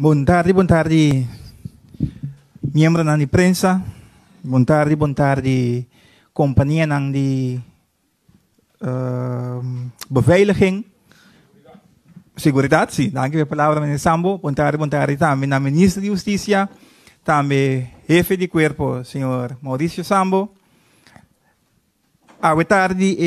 Boa tarde, membro da imprensa. Boa tarde, companhia de beveiliging. Seguridade, sim. Dank u palavra, meneer Sambo. Boa tarde também na ministra de Justiça, também jefe de cuerpo, senhor Mauricio Sambo. Boa tarde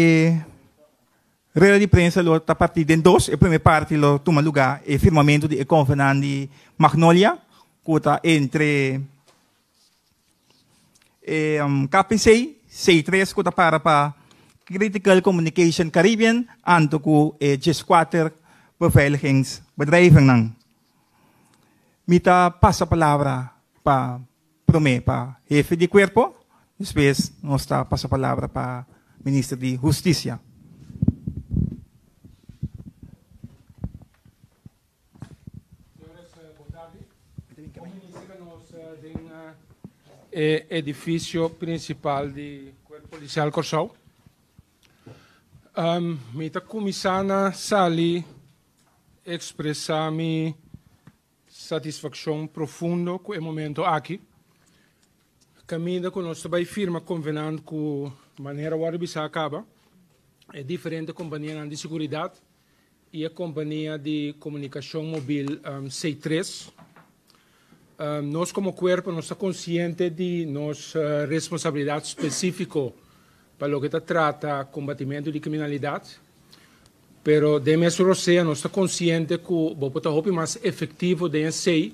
Rela de prensa está partida em dois. A primeira parte toma lugar o firmamento de convenção de Magnolia, que está entre KPC, C3, que está para Critical Communication Caribbean, en com G4 beveiligingsbedrijven. Mita passa a palavra para para jefe de cuerpo, depois nós passa a palavra para ministro de Justiça. Edifício principal de Corpo Policial Corsau. Mita comissária sali expressar minha satisfação profunda com o momento aqui. Caminho que nós também firma convenando com a maneira o arbisa acaba. É diferente companhia de segurança e a companhia de comunicação móvel C3. Nós como corpo nós estamos conscientes de nossa responsabilidade específica para o que trata combatimento de criminalidade, pero de mesmo assim nós estamos conscientes que o poder mais efetivo de ser,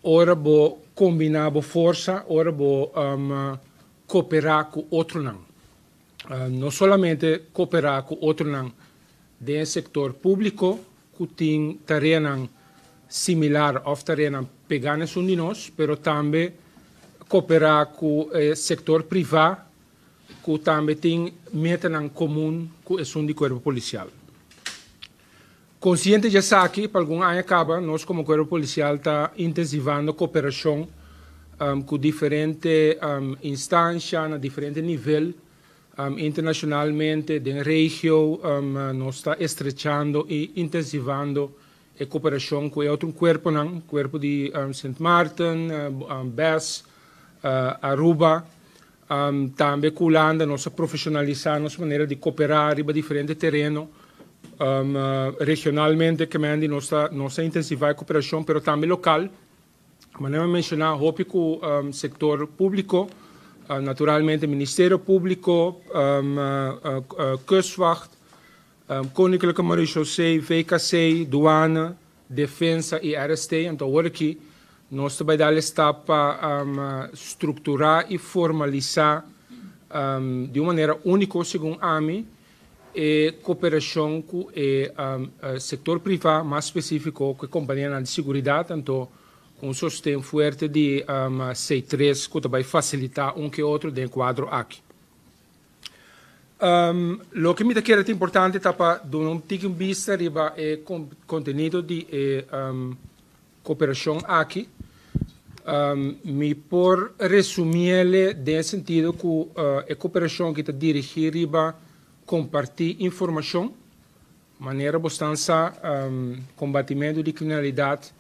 ora bo combinar bo força, ora bo cooperar com outro não. Não somente cooperar com outro não, do setor público que tem tarefa similar ou tarefa pegadas um de nós, mas também cooperar com o setor privado, que também tem metas em comum com o de corpo policial. Consciente de que, para algum ano acaba, nós como corpo policial está intensivando a cooperação com diferentes instâncias, a diferentes níveis, internacionalmente, na região, nós está estrechando e intensivando a cooperação com outro corpo de St. Martin, BES, Aruba, também com Holanda, nós profissionalizamos nossa maneira de cooperar em diferentes terrenos, regionalmente, que nós intensivamos a cooperação, mas também local. Como eu mencionar, hope com o setor público, naturalmente Ministério Público, Kustwacht, Koninklijke Marechaussee, VKC, douane, defensa e RST. Então, agora aqui, nós também damos stap para estruturar e formalizar de uma maneira única, segundo a mim, a cooperação com o setor privado, mais específico, com a companhia de segurança, então, com um sustento forte de C3, que também facilitar que outro dentro do quadro aqui. Lo que me parece importante é para dar um pouquinho de vista sobre o conteúdo de cooperação aqui. Me por resumir no sentido que a cooperação que está dirigida para compartilhar informação, maneira bastante combatimento de criminalidade,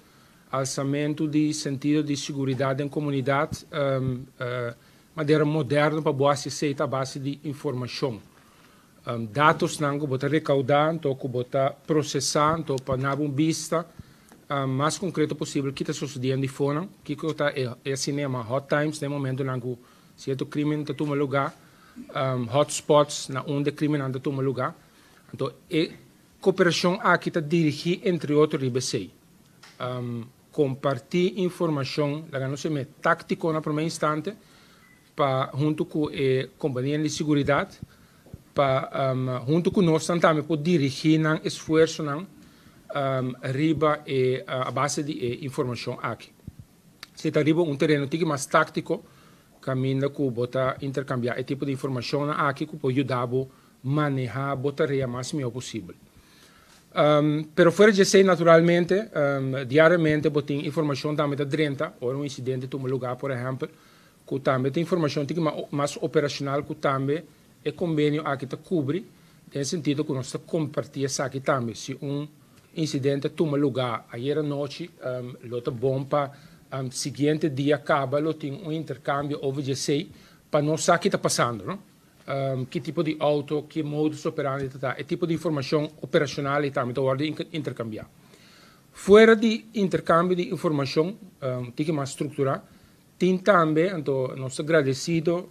alçamento de sentido de segurança em comunidade, maneira moderna para boa acessar a base de informação. Dados não que bota recaudar, então que bota processar, então para dar uma vista mais concreta possível que está sucedendo de fora, que está é cinema hot times no momento não que certo crime está tomando lugar, hotspots na onde crime não está tomando lugar, então a cooperação aqui está dirigida entre outros IBC. Compartilhar informação, lá não se mete tático na primeira instante, para junto com a companhia de segurança, para junto com nós também para dirigir um esforço arriba a base de informação aqui. Se arriba terreno mais tático, caminho que bota intercambiar esse tipo de informação aqui que pode ajudar a manejar a tarefa o mais melhor possível. Pero fora de ser naturalmente, diariamente, tem informação também da drenta, ou um incidente toma lugar, por exemplo, que também tem informação mais operacional, que também é convênio aqui que cobre, no sentido que nós compartilhamos aqui também. Se incidente toma lugar ayer noite, lota bomba, seguinte dia acaba, lo tem intercâmbio over GC, para não saber o que está passando, não? Que tipo de auto, que modus operandi está, e tipo de informação operacional e também tem que intercambiar. Fora de intercâmbio de informação, tem que mais estruturar, tem também, então, nós agradecidos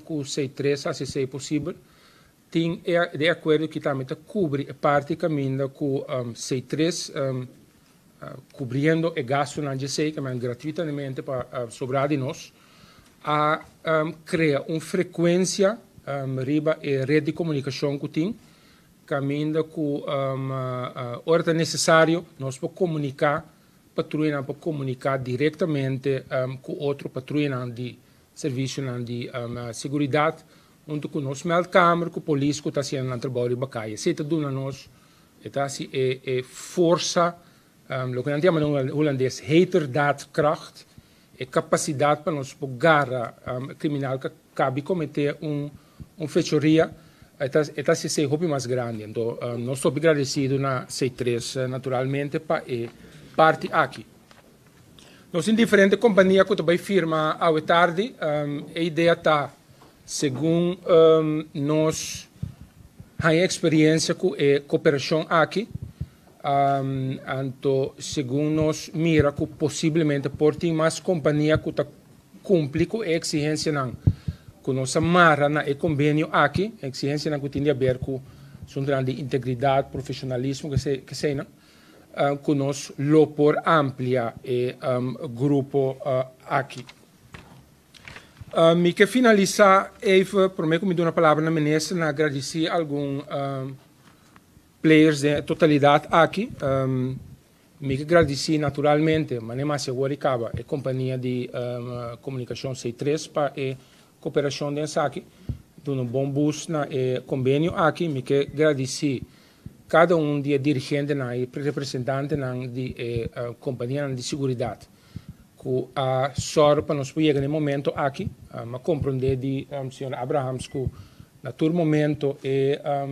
com o C3, se é possível, tem de acordo que também cobre a parte caminho com C3, cobrindo o gasto na GC, que é gratuitamente para sobrar de nós, a criar uma frequência riba e rede de comunicação que tem, caminho com hora necessário, nós podemos comunicar, patrulha para comunicar diretamente com outro patrulha de serviço de segurança, onde com nós meldkamer, com a polícia que está sendo na trabalho de bacaia. Se está dando nós, está se força, o que nós chamamos em holandês, heterdaadkracht, e capacidade para nós pegar criminal que cabe cometer fechoria, está se ser hobby mais grande. Então, nós estamos agradecidos na C3, naturalmente, para parte aqui. Nós em diferentes companhias que também firma à tarde, a ideia está segundo nós temos experiência com a cooperação aqui, então, segundo nós mira que possivelmente por ter mais companhia que cumpre com a exigência com nossa marra na convênio aqui, a exigência que tem a ver com de integridade, profissionalismo, que sei não, que nós lo por ampliar o grupo aqui. Me que finalizar, even, por mim, que me dou uma palavra na ministra, agradecer alguns players de totalidade aqui. Me que agradecer naturalmente, mas nem mais seguro acaba, a companhia de comunicação C3 para a cooperação de aqui, dando um bom boost na convênio aqui. Me que agradecer cada de dirigente e representante de companhia de segurança. Que a sorte para nós chegar no momento aqui, a compreender de Sr. Abrahams que naquele momento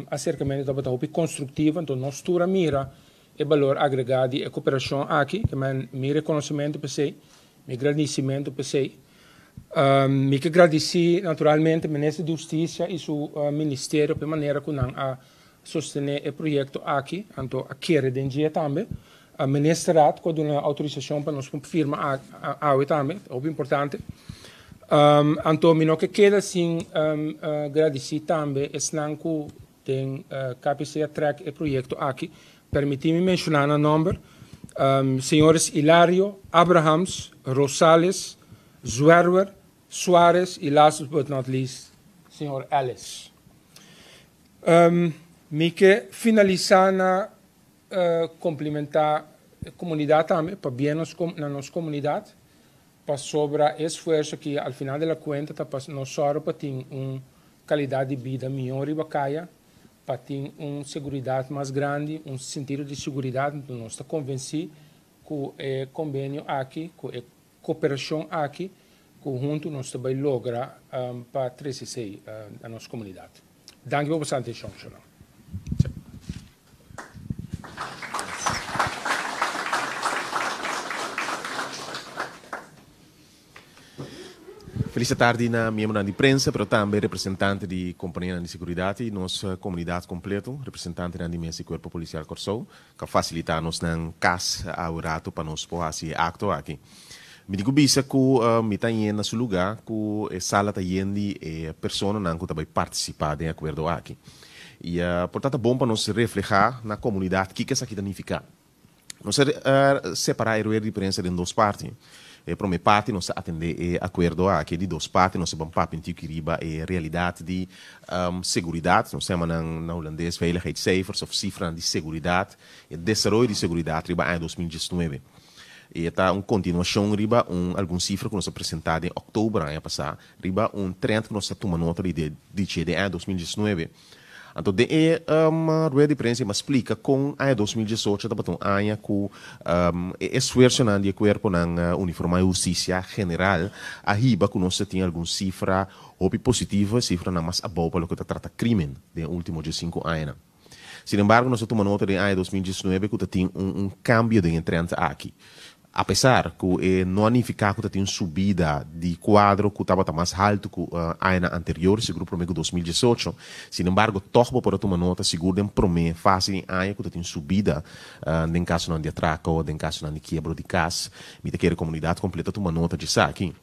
acercamento da batata construtiva, então nós tura mira o valor agregado e cooperação aqui, que é meu reconhecimento para si, meu agradecimento para si. Me que agradecer naturalmente o Ministro da Justiça e o Ministério de maneira que não a sostener o projeto aqui, então a querer de dia também. A Ministerato, com uma autorização para nós firma também, é muito importante. Então, me não que queda assim, agradecer também, que tem capacidade de track o projeto aqui. Permitir-me mencionar o nome, senhores Hilário, Abrahams, Rosales, Zwerwer, Soares e last but not least, senhor Ellis. Me que finalizar na complementar a comunidade também, para bem na nossa comunidade, para sobrar esforço que, ao final da conta, nós só para ter uma qualidade de vida melhor e bacana, para ter uma segurança mais grande, um sentido de segurança. Então, nós estamos convencidos que o convênio aqui, com a cooperação aqui, conjunto, nós também lograr para crescer a nossa comunidade. Danke por sua atenção, senhor. Feliz tarde na membro de imprensa, mas também representante de companhia de segurança e nossa comunidade completa, representante da mesa do Corpo Policial Corsou, que facilita nos na casa ao rato para nos fazer acto aqui. Me digo bisa que me está indo na seu lugar, que a sala está indo e a pessoa não está participar de acordo aqui. E portanto é bom para nos refletir na comunidade que isso aqui significa. Nós separar a diferença em duas partes. Para uma parte, nós atender acordo aqui de duas partes, nós vamos para que riba a realidade de segurança, nós chamamos na holandês veiligheidscijfers of cifras de segurança e desenvolvimento de segurança riba em 2019. E está uma continuação riba algum cifra que nós apresentado em outubro ano passado, riba trend que nós tomamos nota de em 2019. Então, uma rueda de prensa me explica com a 2018 da um ano com esforço de corpo na uniforme de justiça general a riba que nós tem alguma cifra ou positiva, cifra na mais boa para o que trata crime de último de 5 anos. Sin embargo, nós tomamos nota de ano 2019 que tem cambio de entrante aqui. Apesar que não significa que tem subida de quadro que estava mais alto que o ano anterior, seguro prometo 2018. Sin embargo, toch por tomar nota, seguro em prometo fase em ano que tem subida em caso de atraco ou em caso de quebra de casa. Me te quer a comunidade completa tomar nota disso aqui.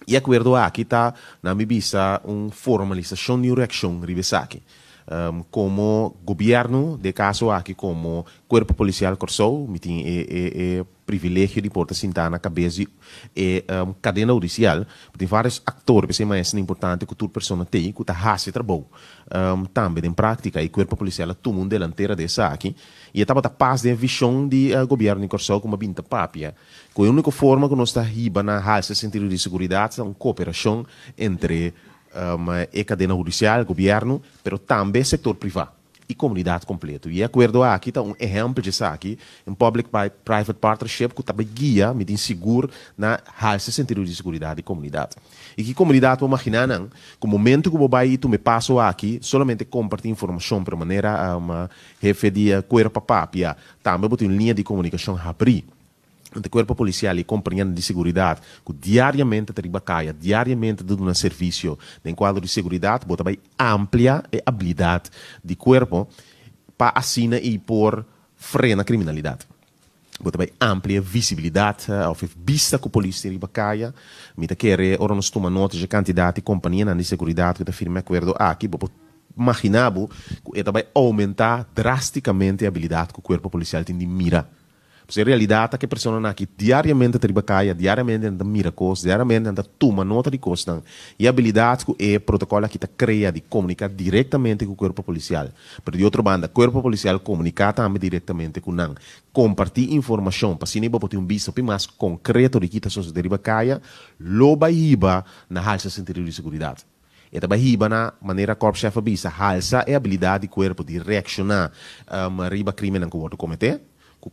E acordo aqui está na minha vista formalização e reação rivesa aqui. Como governo, de caso aqui como Corpo Policial Corsou, me tem privilégio de porta sentar na cabeça e cadena judicial, tem vários atores, mas é importante que toda pessoa tem, que está fazendo trabalho. Também, em prática, o Corpo Policial toma delantera dessa aqui, e estava a paz de visão de governo de Corsou como binta papia, que a única forma que nós está riba na halsa sentido de segurança é uma cooperação entre a cadena judicial, governo, pero também setor privado e comunidade completa. E acordo aqui está exemplo disso aqui, em public-private partnership, que também guia, me tem seguro na halsa sentido de segurança de comunidade. E que comunidade, vou imaginar, que o momento que eu vai tu me passo aqui, somente compartilhar informação para maneira jefe de corpo papia, também vou ter uma linha de comunicação abrir. O corpo policial e companhia de segurança que diariamente trabalha, diariamente dá um serviço em quadro de segurança, bota bem amplia a habilidade de corpo para assinar e por frenar a criminalidade. Bota bem amplia visibilidade, ou vista que a polícia trabalha, me quer ora nós toma nota de quantidade de companhia de segurança que firma acordo aqui, imaginava que vai aumentar drasticamente a habilidade que o corpo policial tem de mira. Porque a realidade é que a pessoa aqui diariamente trabalha, diariamente anda mira coisas, diariamente anda toma nota de coisas. E a habilidade que o protocolo aqui cria de comunicar diretamente com o corpo policial. Mas de outra banda, o corpo policial comunica também diretamente com não. Compartilhar informação para se não ter visto mais concreto de que está sucedendo, loba hiba na halsa sentido de segurança. E também hiba na maneira corpo-chefe visa, halsa é a habilidade do corpo de reaccionar a riba crime que o outro cometer.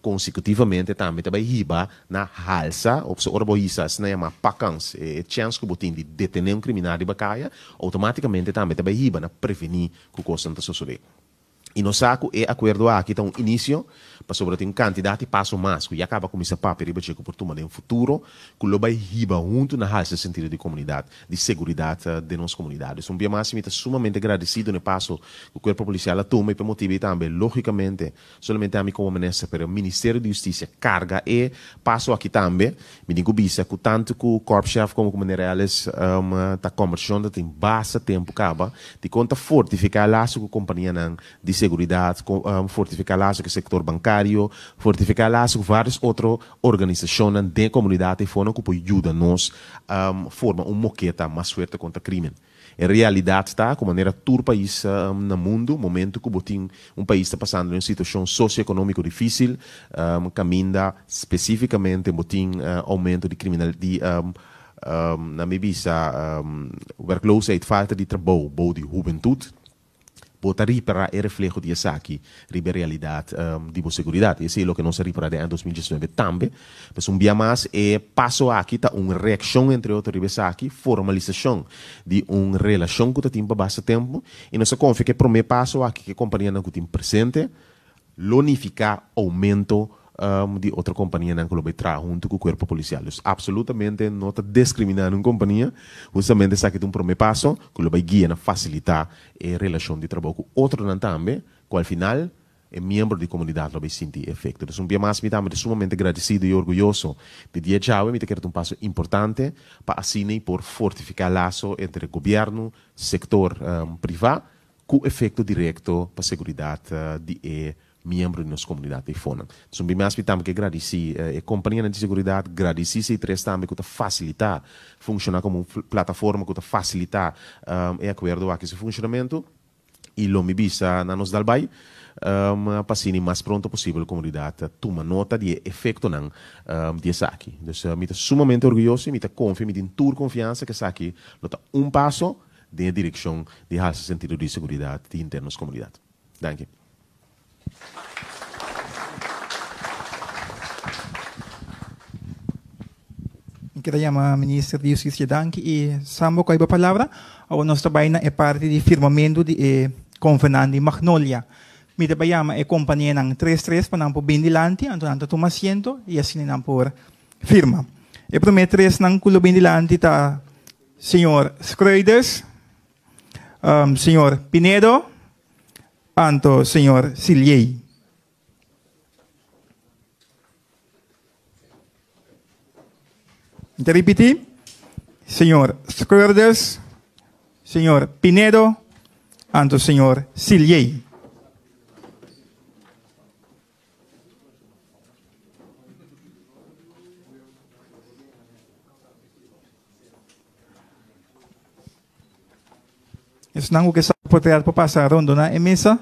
Consecutivamente também riba na halsa, ou se orboísa, se não é pacans, chance que botin de detener criminal de bacaia, automaticamente também riba na prevenir que o coisa não está sucedendo. E no saco é acordo aqui está início, para sobre um candidato e passo mais, que acaba com esse papel riba checo por tomar em futuro, que lo vai riba junto na halsa sentido de comunidade, de segurança de nossa comunidade. Um dia mais está sumamente agradecido no passo que o corpo policial toma e por motivo também, logicamente, somente a mim como ministro, pero o Ministério de Justiça carga e passo aqui também, me digo bisa, que tanto que o corpo-chefe como o Minerais está conversando, tem bastante tempo acaba, de conta fortificar laço com a companhia de segurança, fortificar laço com o setor bancário, fortificar laço com várias outras organizações da comunidade e forma que pode ajudar nos formar moqueta mais forte contra o crime. Em realidade está, com maneira todo país no mundo, momento que país está passando em uma situação socioeconômica difícil, caminha especificamente aumento de criminalidade, na minha vista, werkloosheid, falta de trabalho, de juventude, botaria para o reflexo de essa aqui, a realidade de segurança. Esse é o que nós reparamos em 2019 também. Mas dia mais passo aqui está uma reação entre outros aqui, formalização de uma relação que tem para bastante tempo. E nós confia que o primeiro passo aqui que a companhia não tem presente, lonificar aumento de outra companhia que vai trazer junto com o corpo policial. Absolutamente não está discriminando uma companhia, justamente esse aqui é um primeiro passo que vai guiar a facilitar a relação de trabalho com outro também, que ao final é membro da comunidade vai sentir efeito. Então, dia mais me estamos sumamente agradecido e orgulhoso de dia de hoje, me quero um passo importante para assim por fortificar o laço entre o governo, setor privado, com efeito direto para a segurança de membro da nossa comunidade de fona. Então, bem mais que agradecer a companhia de segurança, agradecer esse três também que facilitar funcionar como uma plataforma que facilitar acordo aqui esse funcionamento e lo me bisa na nos dalbai para ser mais pronto possível a comunidade toma nota de efeito não de aqui. Então, me sumamente orgulhoso, me confio, me tem toda confiança que essa aqui nota passo na direção de esse sentido de segurança de internos comunidade. Danke. Kita chama Ministro de Justiça Danke e sambo com a palavra, o nosso trabalho é parte de firmamento de Convenante Magnolia, Mi te bayama e compañía ng 3-3 pa nang po bindilanti, anto nanto tumasiento, y así nang por firma. E prome 3 ng kulo bindilanti ta Señor Schreuders, Señor Pinedo, anto Señor Siliey. Te repiti, Señor Schreuders, Señor Pinedo, anto Señor Siliey. Isso não é o que está para passar a ronda na mesa.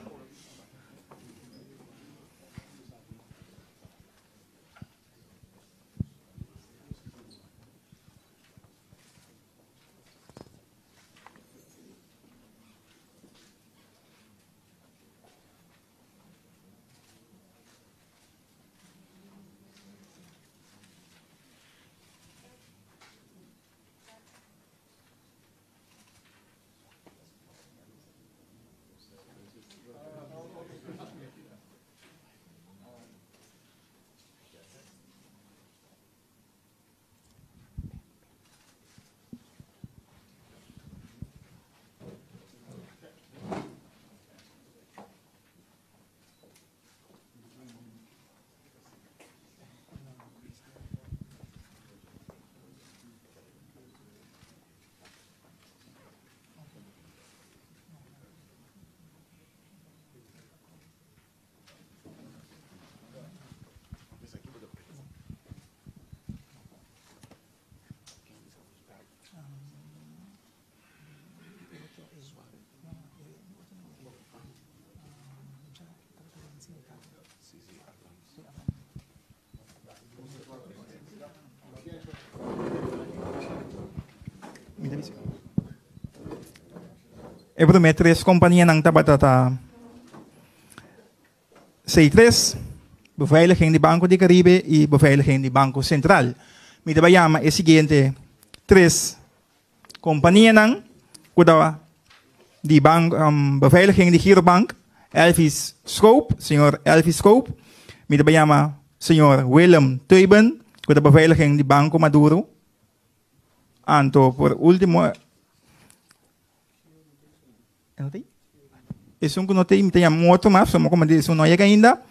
Ebrometres, companhia ng Tabatata. C3, beveiliging de Banco de Caribe e beveiliging de Banco Central. Mi bayama é seguinte, 3, companhia ng kuda de bank, beveiliging de Girobank, Elvis Scope, senhor Elvis Scope. Mi bayama senhor Willem Teuben, kuda beveiliging de Banco Maduro. Anto, por último, is um kunotei mitaya moto mas so como diz um noia ainda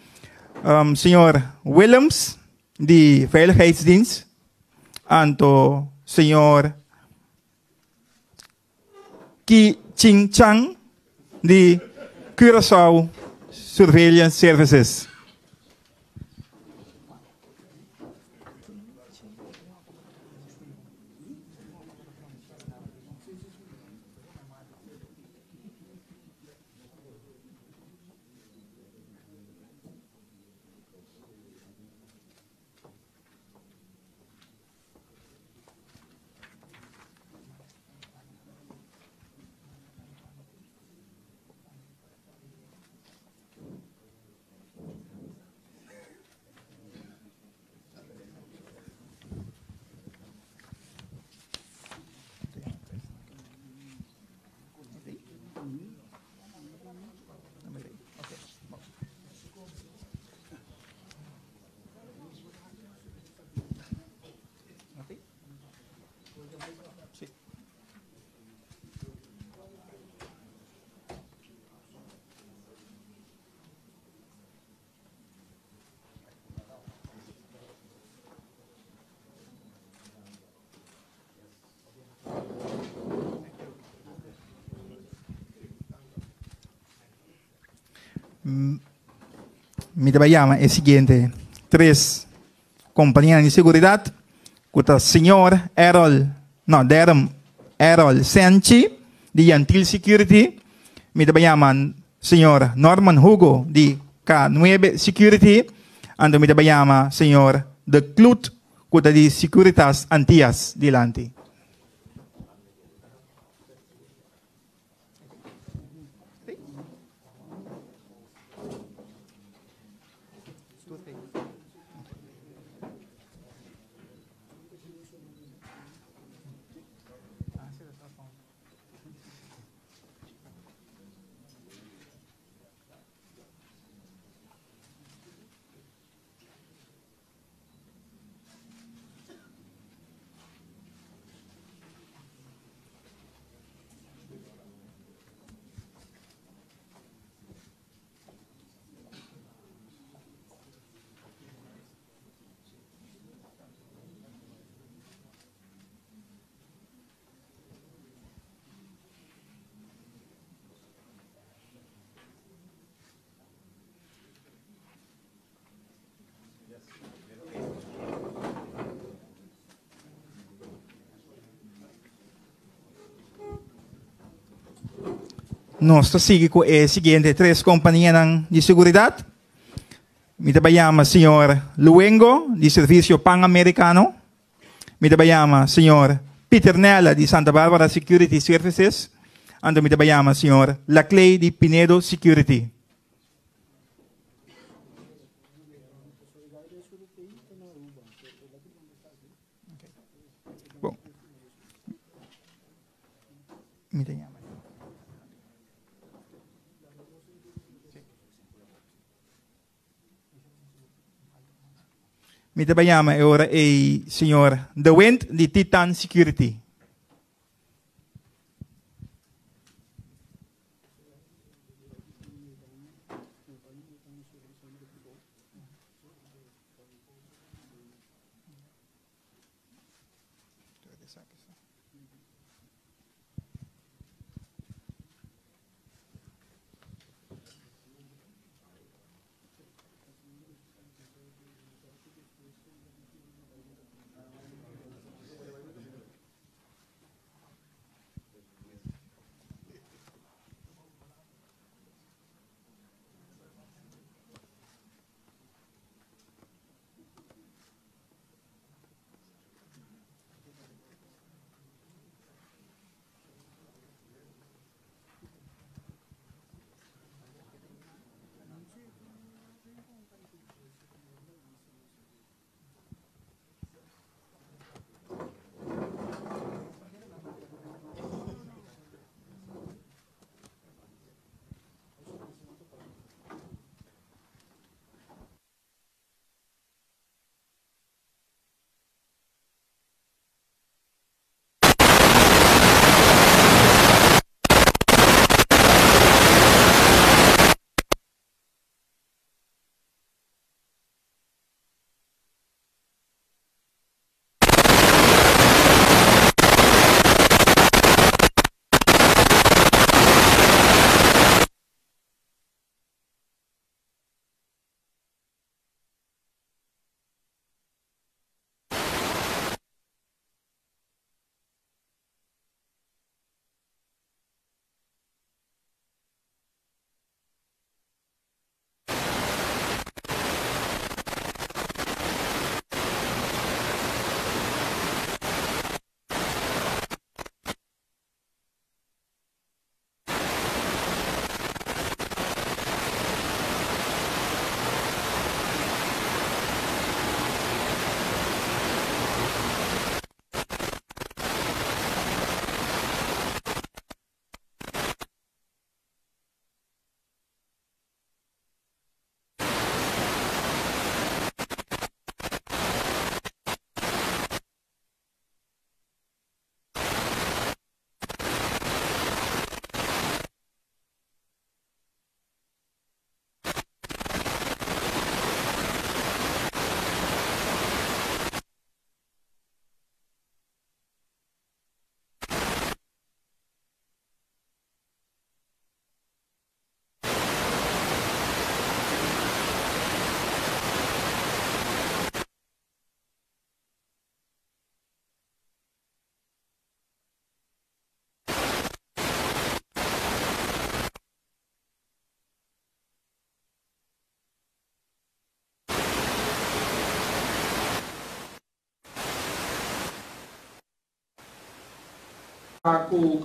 senhor Willems de Veiligheidsdienst anto senhor Ki Ching Chang de Curaçao Surveillance Services. Mi llama es siguiente. 3, compañía de seguridad. Kuta señor Derm Errol Senchi, de Yantil Security. Mi llaman señor Norman Hugo, de K9 Security. Ando mi llama señor De Clut, kuta de Securitas Antias, delante. nós seguimos com as seguintes 3 companhias de seguridade. Me trabalhamos senhor Luengo, de Serviço Pan-Americano. Me trabalhamos senhor Peter Nella, de Santa Barbara Security Services. E me trabalhamos senhor Laclay, de Pinedo Security. Bom. Me trabalhamos. Mi trabalhamos agora é senhor The Wind de Titan Security.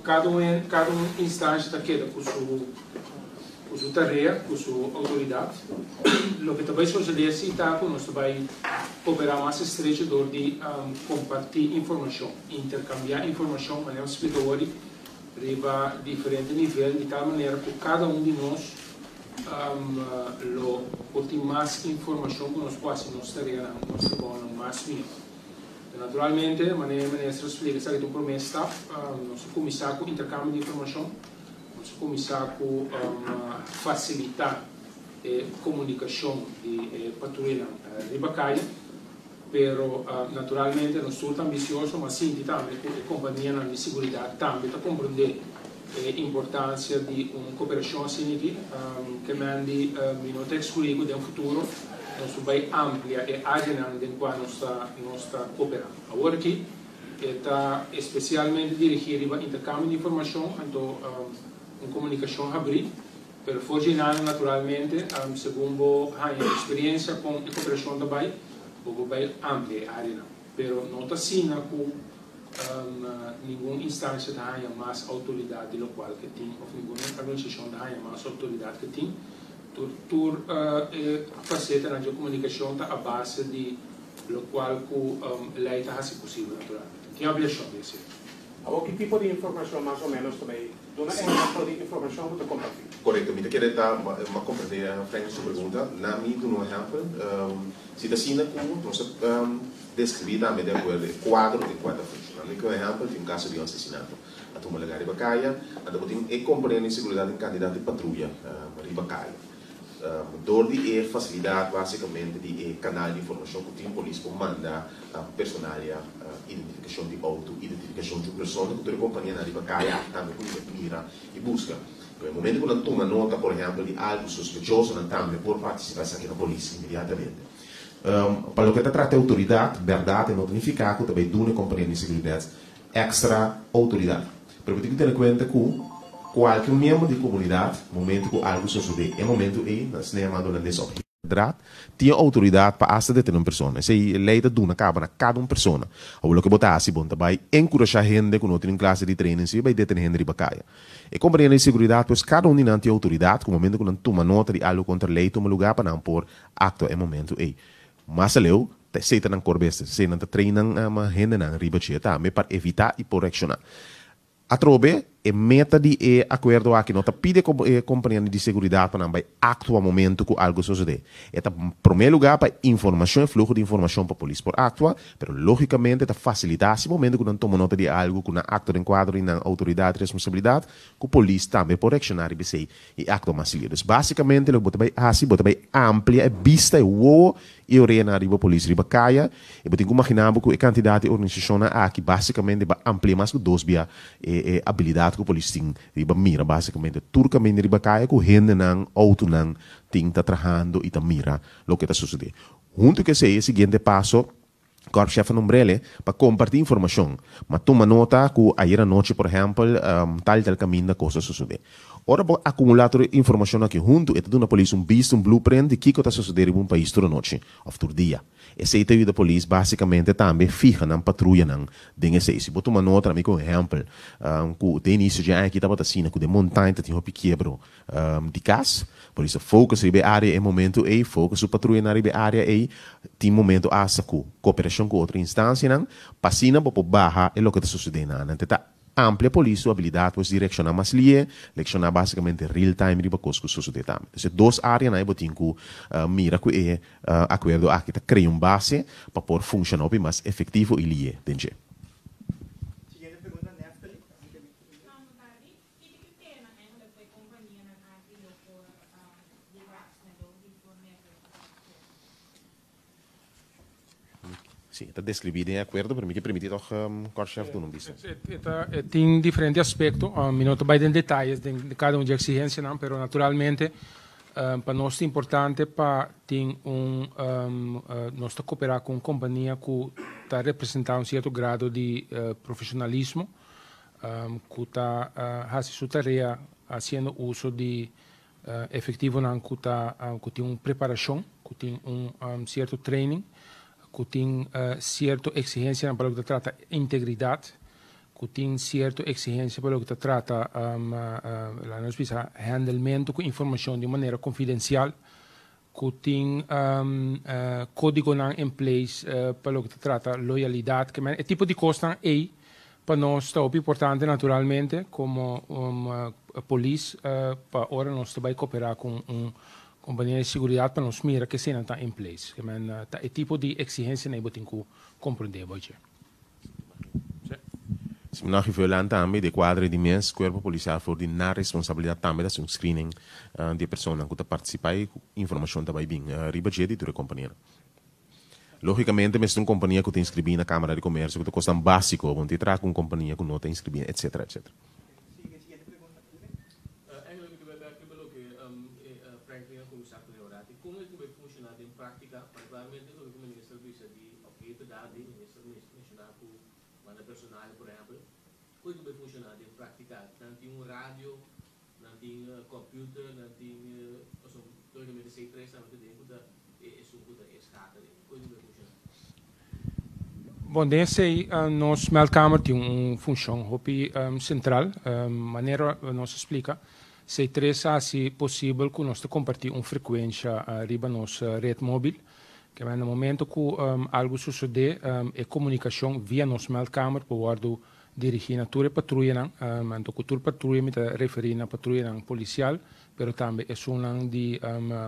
cada instância daquela com sua tarefa, com sua autoridade. O que também sucede é que nós vai cooperar mais estreito de compartilhar informação, intercambiar informação, mas não explica hoje, riba diferente nível, de tal maneira que cada de nós tem mais informação que nós quase nós tarefa, nós trabalhamos mais bem. Naturalmente, a maneira explica que o primeiro staff, nós começar com o intercâmbio de informação, nós começar com facilitar a comunicação de patrulha de Bacaia, pero naturalmente nós somos ambiciosos, mas sim também a companhia de segurança também está compreender a importância de uma cooperação assim que mande não excluir no futuro. Nós vai ampliar a área em qual nós está cooperando. Agora aqui está especialmente dirigido para intercâmbio de informação, então uma comunicação abrir, pero foi naturalmente, segundo a experiência com a cooperação também, vai amplia a área não. Pero não está assim com nenhuma instância da área mais autoridade local que tem, ou nenhuma organização da área mais autoridade que tem, tur faceta na comunicação está a base de lo qual que lei está assim possível naturalmente. Tem a obrigação de ser. Que tipo de informação mais ou menos também? Dona exemplo de informação para compartilhar. Correto, me queria dar uma compreender a frente sua pergunta. Na minha do exemplo, se está sendo como nós descrever também de acordo quadro de quadro funcional. Por exemplo, tem um caso de assassinato. A turma legal Ribacaia, a turma tem compreender segurança de candidato de patrulha Ribacaia. Door die facilidade basicamente de canal de informação que tem polícia por mandar personalia, identificação de auto, identificação de pessoa que toda companhia na Ribacaia também com mira e busca. No momento que nós toma nota, por exemplo, de algo suspeitoso, nós também por participar aqui na polícia imediatamente. Para o que trata a autoridade, verdade, não significa que também dá uma companhia de segurança extra autoridade. Pero tem que ter em conta que qualquer membro de comunidade, momento que algo sucede, é momento aí, nós nem mandamos na desobediência, tinha autoridade para essa determinada pessoa. Se a lei da duna acaba na cada uma pessoa, ou o que botar assim, bom, vai encorajar gente que não tem classe de treino, se vai deter gente de bacaia. E compreender a segurança, pois cada um de nós tem autoridade, no momento que não toma nota de algo contra a lei, toma lugar para não pôr acto é momento aí. Mas a lei, se está na corbesta, se não está treinando a gente na ribacia, também para evitar e por reaccionar. A trobe é meta de acordo aqui não tá pide companhia de segurança para não vai actuar momento que algo sucede. É tá primeiro lugar para informação fluxo de informação para a polícia por actuar, pero logicamente tá facilitar esse momento que não toma nota de algo que não acta em quadro e na autoridade responsabilidade que a polícia também por reaccionar e actuar mais ligeiro. Basicamente lo bota bem amplia é vista e orena riba polícia riba caia e botem imaginar que a quantidade de organização aqui basicamente vai ampliar mais que dois via habilidade que o polícia tem riba mira basicamente turcamente riba caia que gente não auto não tem tá trabalhando e tá mira o que está sucedendo. Junto que sei o seguinte passo corpo chefe nombrele para compartilhar informação, mas toma nota que ayer à noite, por exemplo, tal caminho da coisa suceder. Ora, vou acumular informação aqui junto e tudo na polícia visto blueprint de que está sucedendo em um país toda noite, ou todo dia. Esse aí da polícia basicamente também fica na patrulha não, de esse. Se botar uma nota, amigo, um exemplo, que de início de aqui estava assim, que de montanha tinha um quebro de casa, por isso foco na área é momento aí, foco na patrulha na área aí, tem momento asa com cooperação com outra instância não, passina para barra é o que está sucedendo não, então amplia polícia habilidade para direcionar mais lie, leccionar basicamente real time riba coisas que sucede também. Então, duas áreas na botin que mira que acordo aqui tá cria base para por funcionar mais efetivo e lie, entende? Siguiente pergunta, Neftali. Sim, está descrito em acordo, para mim que permite toch corchef do não disse. Tem diferentes aspectos, não estou bem em detalhes de cada de exigência, não, pero naturalmente para nós é importante para ter nós cooperar com companhia que está representando certo grado de profissionalismo, que está fazendo sua tarefa fazendo uso de efetivo, que tem uma preparação, que tem certo training, que tem certa exigência para o que trata integridade, que tem certa exigência para o que trata handlemento com informação de maneira confidencial, que tem código em place para o que trata loyalidade, que é tipo de coisa aí para nós é importante naturalmente como polícia para ora nós também cooperar com companhia de segurança para nos mira que não está em place. Que é tipo de exigência que tem que compreender hoje. Se nós revelamos também de quadro de mês, corpo policial for de na responsabilidade também da um screening de pessoas que participam e informação também bem riba de toda a companhia. Logicamente, mesmo uma companhia que tem inscrito na Câmara de Comércio, que custa básico, vão ter trago uma companhia que não tem inscrito, etc, etc. nanti computer, nanti also doing met de C3 samen te denken dat is ook dat is gaat hoe het funciona. Bom, desse nosso melkamer tem função hopi central, maneira nos explica. C3 assim possível que nós compartilhar frequência riba nossa rede móvel, que no momento que algo sucede é comunicação via nosso melkamer para dirigir a tua patrulha, então que tua patrulha me referir na patrulha policial, pero também é uma de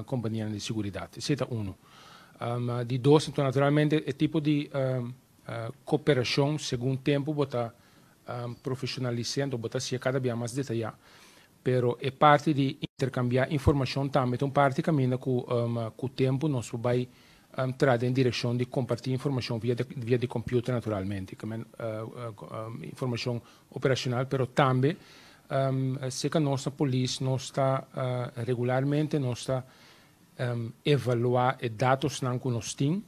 companhia de segurança. Esse é um. De dois, então naturalmente é tipo de cooperação segundo tempo botar profissionalizando, botar se cada vez mais detalhado, pero é parte de intercambiar informação também, então parte caminha com o tempo nós vai trazer em direção de compartilhar informação via de computer naturalmente, informação operacional, pero também se que a nossa polícia nós está regularmente nós está evaluar os dados que nós temos.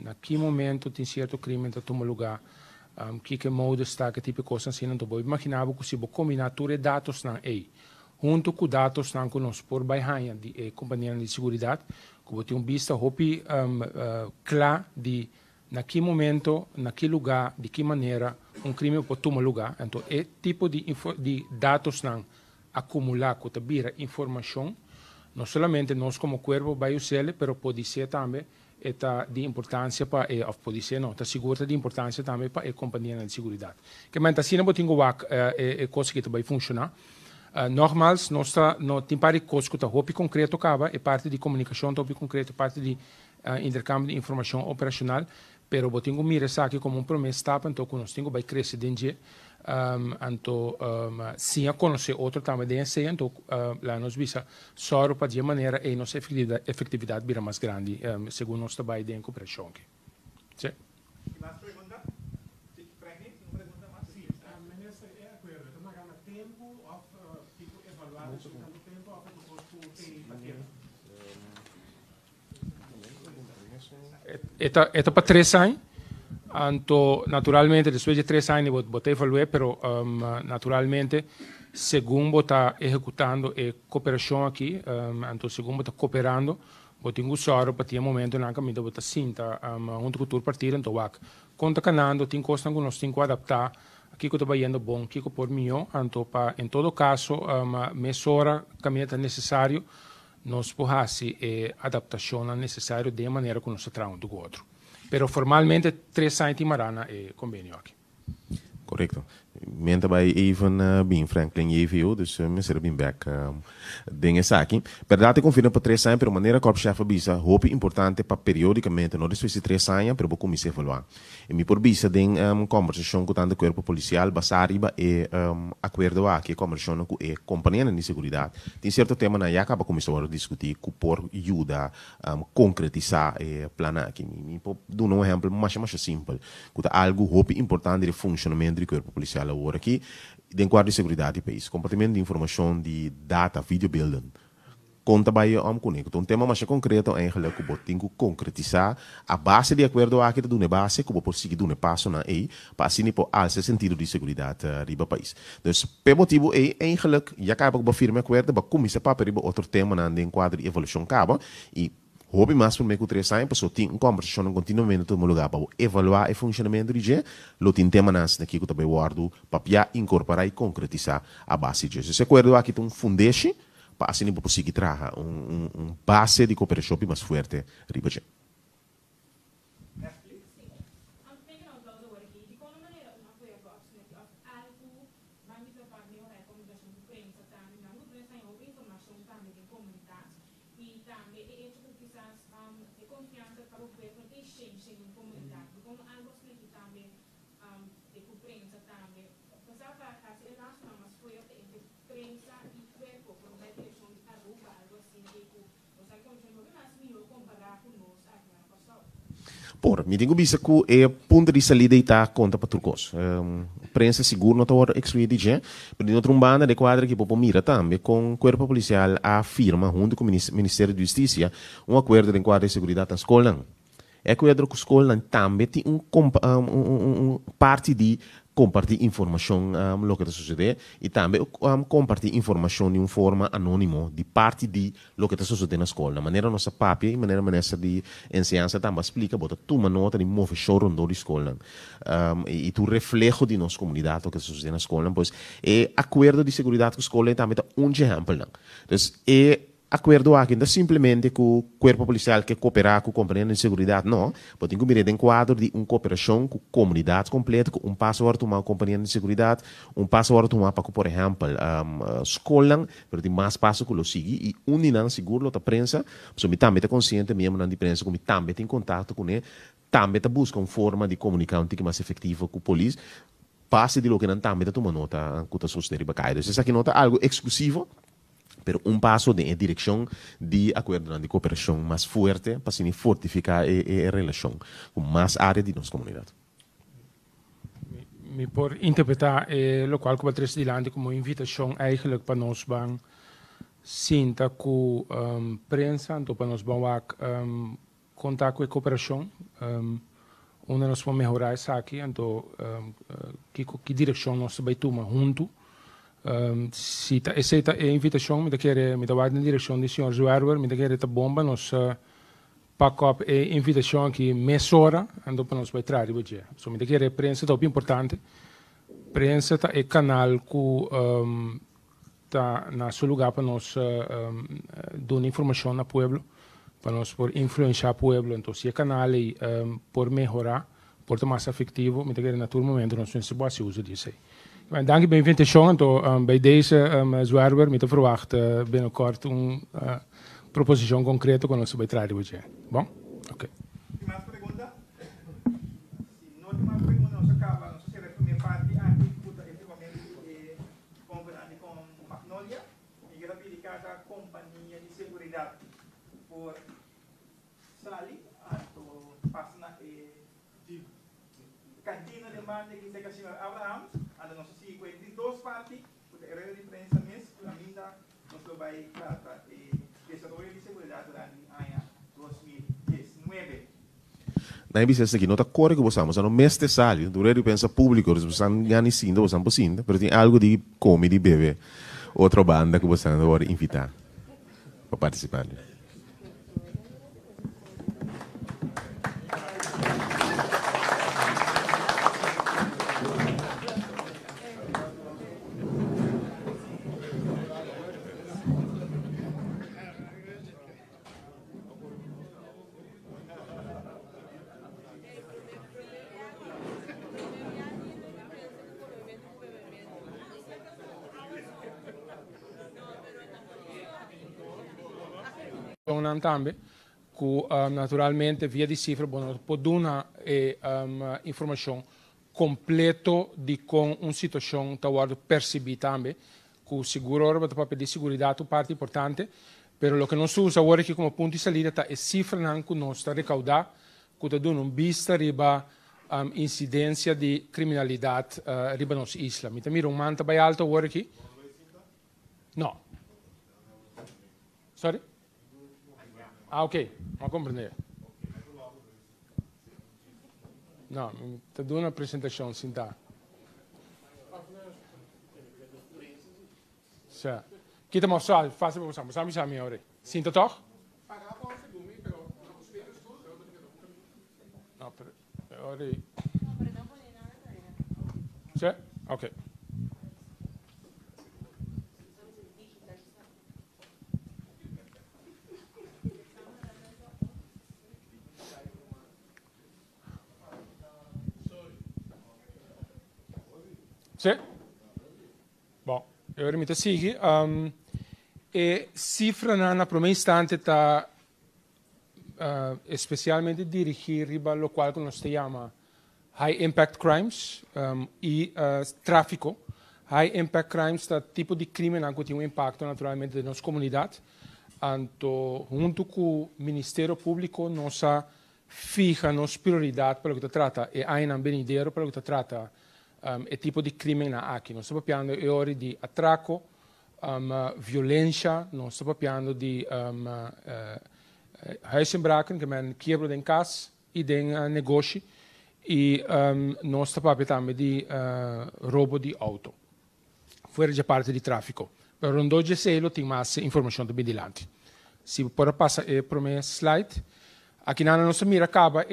Naquele momento tem certo crime que toma lugar, que modo está, que tipo de coisa assim, não estou imaginava que se vou combinar todos os dados aí, junto com os dados que nós por baixar de companhia de segurança, que vou ter vista hopi claro de naquele momento, naquele lugar, de que maneira crime pode tomar lugar. Então, é tipo de dados não acumular, que vira informação, não somente nós como corpo vai usar, mas pode ser também de importância para pode ser não, segura de importância também para a companhia de segurança. Que mas assim não tem coisa que vai funcionar. Nogmaals, nós não tem para coisa que hopi concreto acaba, é parte de comunicação, hopi concreto, parte de intercâmbio de informação operacional, pero eu tenho mira aqui como promessa etapa, então nós temos vai crescer dentro, então sim a conhecer outro também dentro, então lá nós visa só para de maneira e nossa efetividade vira mais grande, segundo nós trabalho de cooperação aqui. Sim. Mais pergunta? Franklin, uma pergunta mais? Sì, ministro, è quello, tu magari tempo of tipo evaluare tanto tempo of tu costo e paquete. Eta para 3 anos, então naturalmente depois de 3 anos vou evaluar, pero naturalmente segundo vou estar executando a cooperação aqui, então segundo vou estar cooperando, vou ter só para ter momento na caminho vou estar sinta junto com o partido, então conta canando, tem coisa que nós temos que adaptar, aqui que estou indo bom, aqui que por melhor, então em todo caso, mesura caminho é necessário nós podemos adaptação necessária de maneira que nós tratamos do outro. Pero formalmente 3 anos de marana é convênio aqui. Correcto. Men daarbij even bem Franklin EVO, dus me serve bem back dingen aqui. Verdade confirma para 3 anos, pero maneira corpo chefe bisa, hope importante para periodicamente, não depois de 3 anos, para como se evaluar. E me por bisa den conversação com tanto corpo policial, basariba e acordo aqui conversação com a companhia de segurança. Tem certo tema na já acaba começar a discutir que por ajuda concretizar o plano aqui. Me por dar um exemplo mais simples, que algo hope importante de funcionamento do corpo policial agora aqui, dentro guarda de segurança do país, compartimento de informação de data, videobeelden, conta bij je omkoning. Een thema mais concreto eigenlijk que você tem que concretizar a base de acordo aqui do ne base que você pode dar um passo na aí para assim por alce sentido de segurança riba país. Dus per motivo é eigenlijk já acaba com firme acordo, ba comissão para riba outro tema na dentro quadro de evolução cabo e hobby mais por meio que 3 anos, pessoa tem uma conversação continuamente todo lugar para evaluar o funcionamento de je, lo tem tema nas daqui que também guardo para incorporar e concretizar a base de je. Se acordo aqui tem foundation para assim para conseguir trazer base de cooperação mais forte riba je. Por, me digo bisa que é ponto de saída e tá conta para turcos. Prensa seguro não tá hora excluir de gente, mas outra banda de quadra que popo mira também com o corpo policial afirma junto com o Ministério da Justiça acordo de quadra de segurança na escola. É que o escola também tem parte de compartilhar informação lo que está sucedendo e também compartilhar informação de uma forma anônima de parte de lo que está sucedendo na escola. Na maneira nossa papia e maneira de ensinança também explica, bota uma nota de mover show rondou de escola e tu reflejo de nossa comunidade o que está sucedendo na escola, pois é acordo de segurança com a escola também é um exemplo. Então é acordo aqui não simplesmente com o corpo policial que coopera com a companhia de segurança, não, mas tem que mirar em quadro de uma cooperação com a comunidade completa, com passo a tomar a companhia de segurança, passo a tomar para, por exemplo, escola, mas tem mais passo que lo sigue e unir seguro a prensa, mas também está consciente mesmo na prensa, como também tem contato com ele, também está buscando uma forma de comunicar mais efetiva com a polícia, passe de lo que não também está tomando nota com a sociedade bancária. Isso aqui nota algo exclusivo, pero passo de direção de acordo de cooperação mais forte para se fortificar a relação com mais áreas de nossa comunidade. Me por interpretar o qual como de lande como invitação eigenlijk para nós bang sinta com prensa então para nós bang contar com a cooperação onde nós vamos melhorar isso aqui então que direção nós vai tomar junto. Se aceita a invitação, me vai na direção do senhor Zwerver, me quer bomba, nós pack up a invitação aqui meia hora, e depois nós vai trazer o dia. So, me quer a prensa é importante. Prensa é canal que está na seu lugar para nós dar informação ao povo, para nós por influenciar o povo. Então, se é canal por melhorar, por mais efetivo, me quer naturalmente nós não se usa disso. Dank u bij de invitatie. Bij deze Zwerver met de verwachten binnenkort een propositie concrete con ons bijdragen hoje. Bom? Ok. Mais pergunta? Se não tem mais pergunta, nós acaba, nós será a primeira parte aqui, puta, efetivamente, com Magnolia, e que dedicada à companhia de segurança por Sali, passa na cantina de mate que se casou Abraham, a nossa sequência de duas partes, porque a rede de prensa mesmo, ainda nós vai tratar de desenvolvimento de segurança durante o ano 2019. Na IBC aqui, nota corre que você no mês de sali, durante pensa público, você já nem sinta, você não sinta, mas tem algo de come, de bebê, outra banda que você vai invitar para participar. Também, que naturalmente via de cifra pode dar informação completa de com uma situação que está perceber também, que o seguro para papel de segurança é parte importante, mas o que nós usamos agora aqui como ponto de saída é cifra que nós está recaudar, que está dando vista riba incidência de criminalidade riba nossa isla. Me mira manta bem alto agora aqui? Não. Sorry? Ah, ok, não compreender. Não, está dando uma apresentação, sim, tá. Certo. Aqui está mostrando, faça para você, mas sabe a minha hora. Sim, tá toch? Não, pera, hora aí. Certo? Ok. Sim? Bom, eu me sigo. E cifra na primeiro instante está especialmente dirigida ao qual nós chamamos high impact crimes e tráfico. High impact crimes é tipo de crime que tem impacto naturalmente na nossa comunidade. Então, junto com o Ministério Público, nós fija nossa prioridade para o que se trata e ainda bem dinheiro para o que se trata é tipo de crime aqui. Nós estamos falando de atraco, violência, nós estamos falando de huisinbraken, que men quebra de casa e de negócio, e nós trabalhamos também de roubo de auto, fora de parte de tráfico. Pero Rondô de Selo tem mais informação também delante. Se pode passar para o meu slide, aqui na nossa mira acaba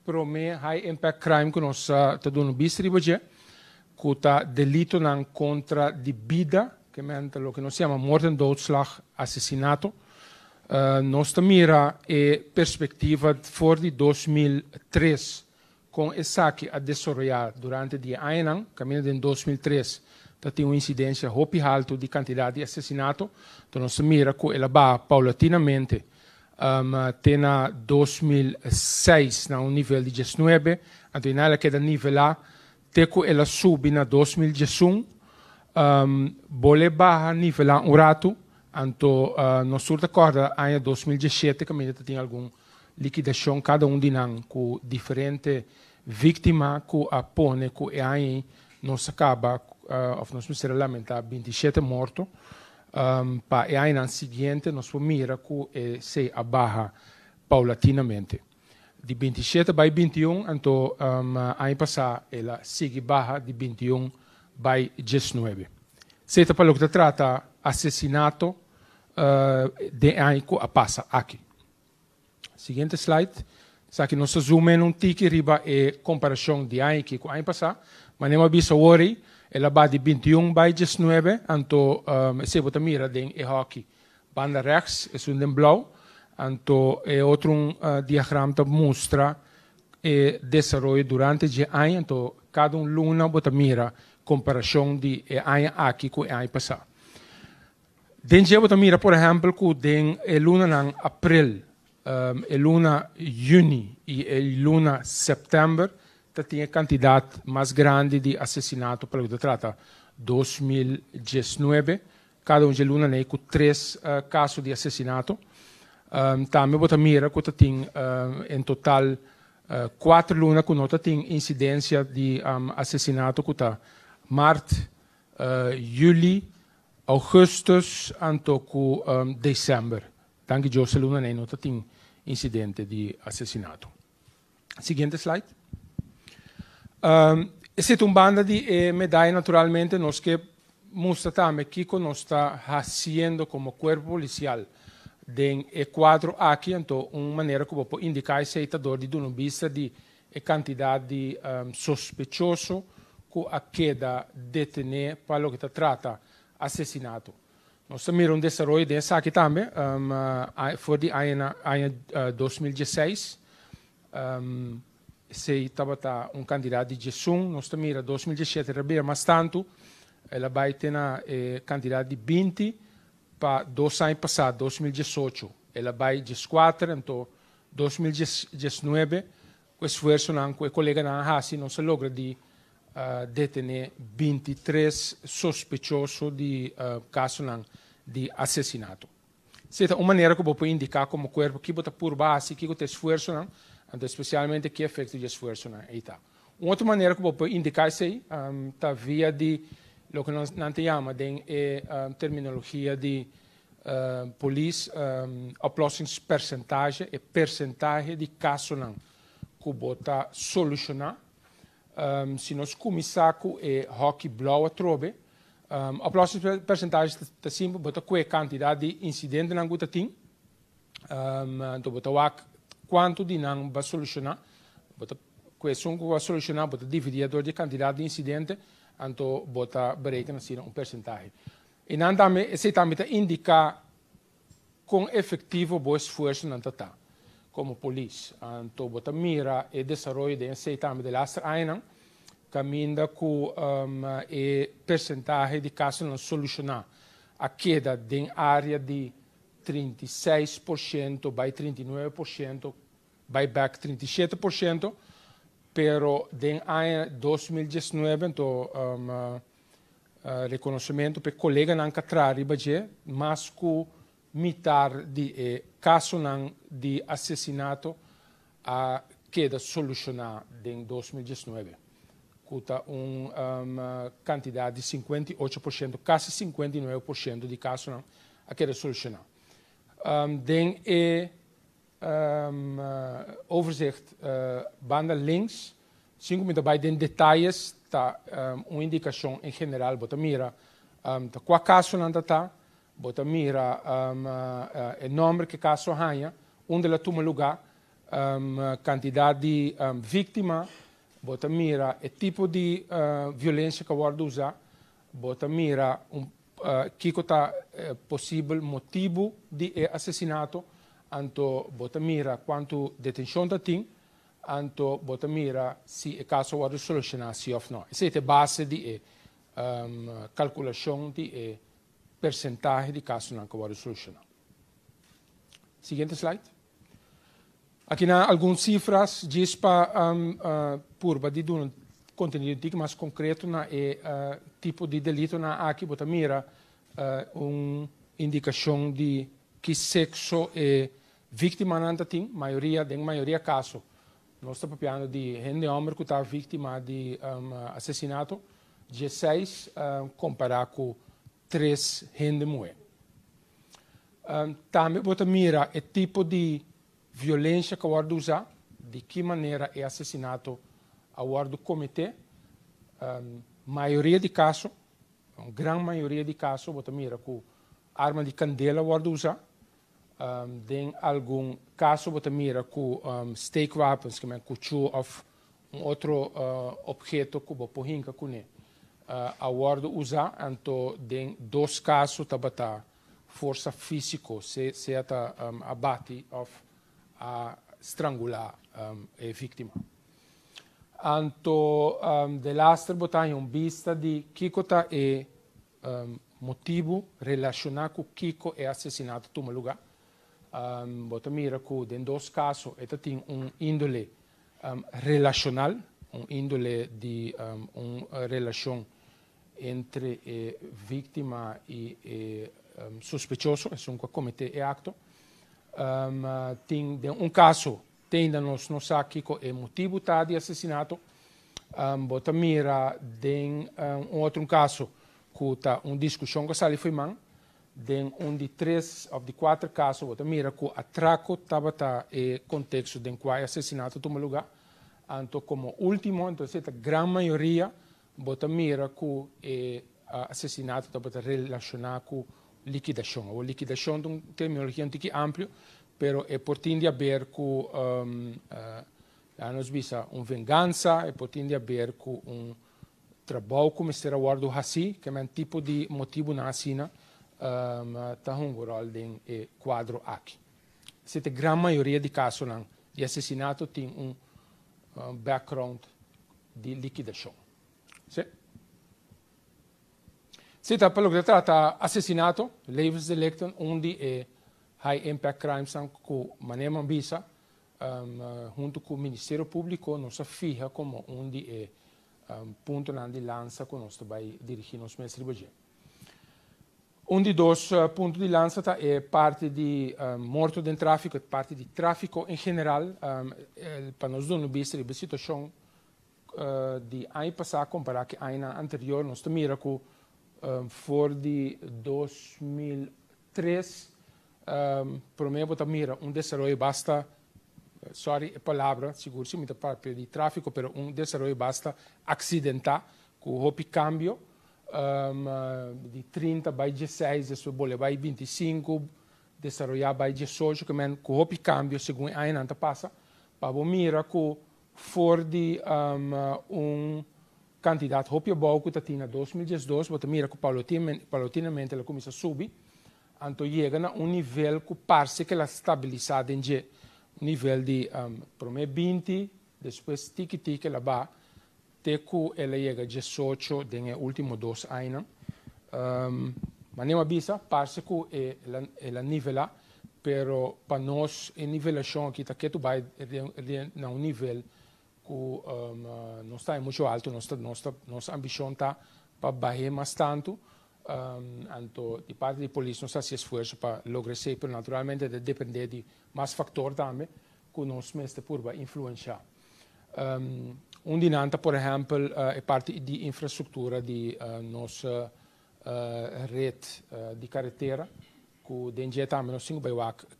para o meu high impact crime que nós estamos dando vista de hoje, que está delito contra de vida, que é o que nós chamamos morte en doodslag, assassinato. Nossa mira é perspectiva for de 2003, com essa que a desenvolver durante o ano, caminho em 2003, tem uma incidência hopi alto de quantidade de assassinato. Então, nós mira que ela vai paulatinamente tem na 2006 na nível de 19, então ela queda nivelar, até que ela sube na 2011, bole barra nivelar rato, então nós estamos acorda em 2017 que ainda tem alguma liquidação cada de nós com diferente vítima que apone que aí nós acaba of nós vamos lamentar 27 mortos. Para o ano seguinte, nós vamos mirar que se abarra paulatinamente. De 27 para 21, então, ano passado, ela segue barra de 21 para 19. Se para o que trata assassinato de ano que passa aqui. Seguinte slide. Aqui nós zoomamos tique riba e comparação de ano que ano passado, mas não avisa worry. Ela vai de 21 para 19, então se você mira em hockey, banda rechts é um blauw, então é outro diagrama que mostra o desenvolvimento durante o ano, então cada luna você mira comparação de ano aqui com o ano passado. Dentro você mira, por exemplo, que a luna em abril, a luna junho e a luna setembro, tinha quantidade mais grande de assassinato para o que trata 2019, cada de luna né com 3 casos de assassinato. Também você mira que tem em total 4 lunas que nós tem incidência de assassinato que está março, julho, augustus e dezembro. Tanto que essa luna né nós tem incidente de assassinato. Seguinte slide. Essa banda de medalha, naturalmente, nós que mostra também que nós está fazendo como corpo policial em quadro aqui, então, uma maneira que pode indicar esse itador de uma vista de quantidade de sospechoso que a queda detener para o que trata assassinato. Nós temos um desenvolvimento dessa aqui também, foi de ano 2016. Se estava candidato de Jesum, nós temos 2017 era mais tanto, ela vai ter candidato de 20 para 2 anos passados, 2018, ela vai de 4, então 2019, com esforço com o colega na Hasi, não se logra de detener 23 sospechosos de caso de assassinato. Essa é uma maneira que eu vou indicar como corpo que está por base, que tem esforço, então, especialmente que efeito de esforço na EITA. Uma outra maneira que eu vou indicar isso aí, está via de o que nós chamamos de terminologia de police oplossingspercentage, é percentagem de casos que bota solucionar. Se nós começar com hockey blauw trobe, oplossingspercentage está simples, bota com a quantidade de incidentes na guta tem, então bota quanto de não vai solucionar, a questão que vai solucionar, bota divididor de quantidade de incidentes, então bota berekenen assim percentagem. E não também, esse também indica com efetivo o esforço não está, como polícia. Então bota mira e desenvolve esse também de last ano, caminha com e percentagem de casos não solucionar a queda de área de 36%, by 39%, buyback 37%, pero em ano 2019, então, reconhecimento para colega não catrari baje, mas com metade de caso de assassinato a queda solucionar em 2019. Cuta uma quantidade de 58%, quase 59% de casos a queda solucionar. Den overzicht banda links, Cinco minutos vai em detalhes, tá uma indicação em geral, bota mira, tá qual caso não tá, bota mira o nome que caso hanya, onde ela toma lugar, quantidade de vítima, bota mira o tipo de violência que pode usar, bota mira que está possível motivo de assassinato, anto bota mira quanto detenção tem, anto bota mira se o caso pode solucionar sim ou não. Essa é a base de calculação de percentagem de casos não que pode solucionar. Seguinte slide. Aqui há algumas cifras, diz para purba de um conteúdo mais concreto na tipo de delito na aqui bota mira uma indicação de que sexo é vítima não tem, maioria caso. Nós estamos falando de gente homem que está vítima de assassinato, 16 comparado com 3 gente mulher. Também bota mira o tipo de violência que pode usar, de que maneira é assassinato a pode cometer. Maioria de casos, uma grande maioria de casos, bota mira com arma de candela pode usar. Tem algum caso bota mira com stake weapons, que é cuchu of outro objeto que você pode hincar com ele. A pode usar, então tem 2 casos tá bata força física, se tá abate of a estrangular a vítima. Então, de lastre botar em vista de Kiko tá motivo relacionado com Kiko é assassinato toma lugar. Bota mira que em 2 casos tem índole relacional, índole de uma relação entre vítima e sospechoso, é um que comete o acto. Tem caso tem nós não sabe que é motivo tá de assassinato. Bota mira tem outro caso que tá discussão que sali foi man. Tem de 3 ou de 4 casos bota mira que atraco estava tá contexto de qual assassinato toma lugar. Então como último, então a grande maioria bota mira que assassinato estava relacionado com liquidação. A liquidação é uma terminologia muito ampla, pero é potente haver com nós visa vingança, é potente haver com trabalho como será guardo assim, que é um tipo de motivo na assina, tá rol em quadro aqui. Essa é a grande maioria de casos de assassinato tem background de liquidação. Se está pelo que trata assassinato, levensdelicten, onde é high impact crimes que maneira visa, junto com o Ministério Público, nos fija como onde é ponto de lança que nós vai dirigir nos meses de budget. De 2 pontos de lança é parte de morto de tráfico, parte de tráfico em geral, para nós dar uma vista de situação de ano passado comparado com o ano anterior, nós mira que for de 2003, por mim, eu mira desenvolvimento basta, sorry a palavra, seguro se muita parte de tráfico, pero desenvolvimento basta acidental, com o cambio, de 30 para 16, isso vai 25, desenvolver para 18, que é com o cambio, segundo a ano passa, para mira que for de candidato hopi bom que tinha 2012, mas mira que paulatinamente ela começa a subir, então chega a nível que parece que ela estabilizada em nível de primeiro 20, depois tique ela vai, até que ela chega a 18 nos últimos 2 anos. Mas não avisa, parece que ela nivela, pero para nós a nivelação aqui está que tu vai na nível que não está muito alto, nossa ambição está para baixar mais tanto. Então, de parte da polícia, nós se esforço para lograr isso, mas naturalmente depende de mais fatores também que nós mesmos por influenciar. Dinanta, por exemplo, é parte de infraestrutura de nossa rede de carretera, que dentro também nós temos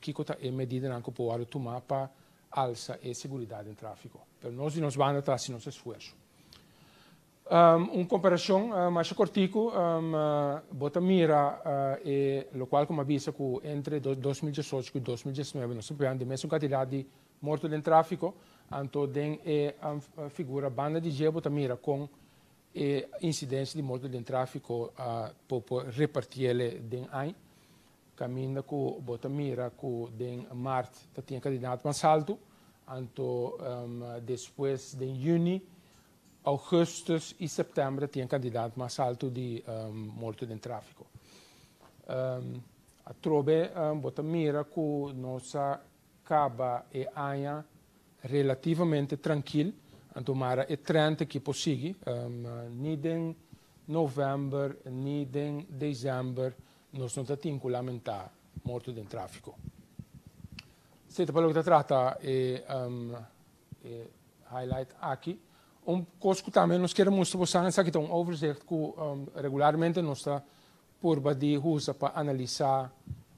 que medida que pode tomar para alza e seguridade em tráfego. Pero nós e nós vamos atrás nosso esforço. Comparação mais cortico, Botamira e o qual como avisa que entre 2018 e 2019 nós tivemos a mesma quantidade de mortos em tráfego, então tem a figura banda de G Botamira com incidência de mortos em tráfego por repartir em ano. Caminha com Botamira com em março tinha candidato mais alto, então depois de junho, augustus e setembro tinha candidato mais alto de mortos em tráfego. A trobe Botamira com nossa caba e anha relativamente tranquilo, então mara é 30 que possível, nem em novembro, nem em dezembro, nós não temos que lamentar mortos em tráfego. Se para o que trata highlight aqui, coisa que também nós queremos mostrar é que um overzicht que regularmente nós está por de usa para analisar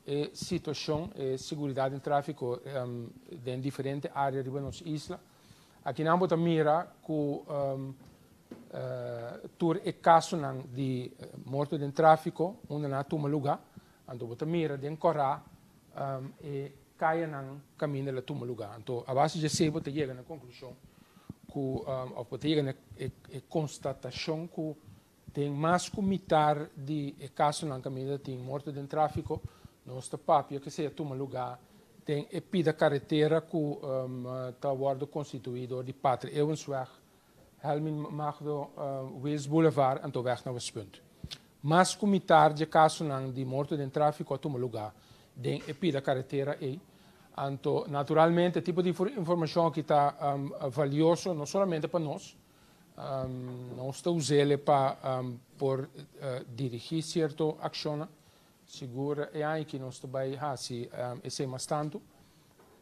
a situação e segurança em tráfego em diferentes áreas da nossa isla. Aqui na Botamira que tur e caso de morto em tráfego onde na toma lugar, ando Botamira den corra e caia na caminho da toma lugar. Então a base de sebo te chega na conclusão que ou te chega na constatação que tem mais que metade de caso na caminho de morto em tráfego, nosso papel que seja toma lugar tem epida carretera que está guardo constituído de Patre Ewensweg, Helmin Magdo, Wales Boulevard en de weg naar Westpunt. Mas comitar de caso de morte em tráfego a toma lugar, den epida carretera e, anto naturalmente tipo de informação que está valioso não somente para nós, nós está usando para por dirigir certa ação, segura e aí que nós também fazemos esse mais tanto,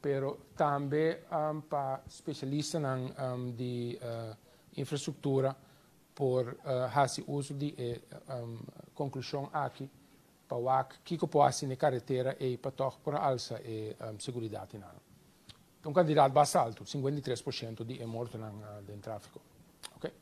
pero também para especialistas de infraestrutura por fazer uso de conclusão aqui para o que pode fazer na carretera e para tocar por alça e segurança. Então, candidato bastante alto, 53% de mortos no tráfego. Okay?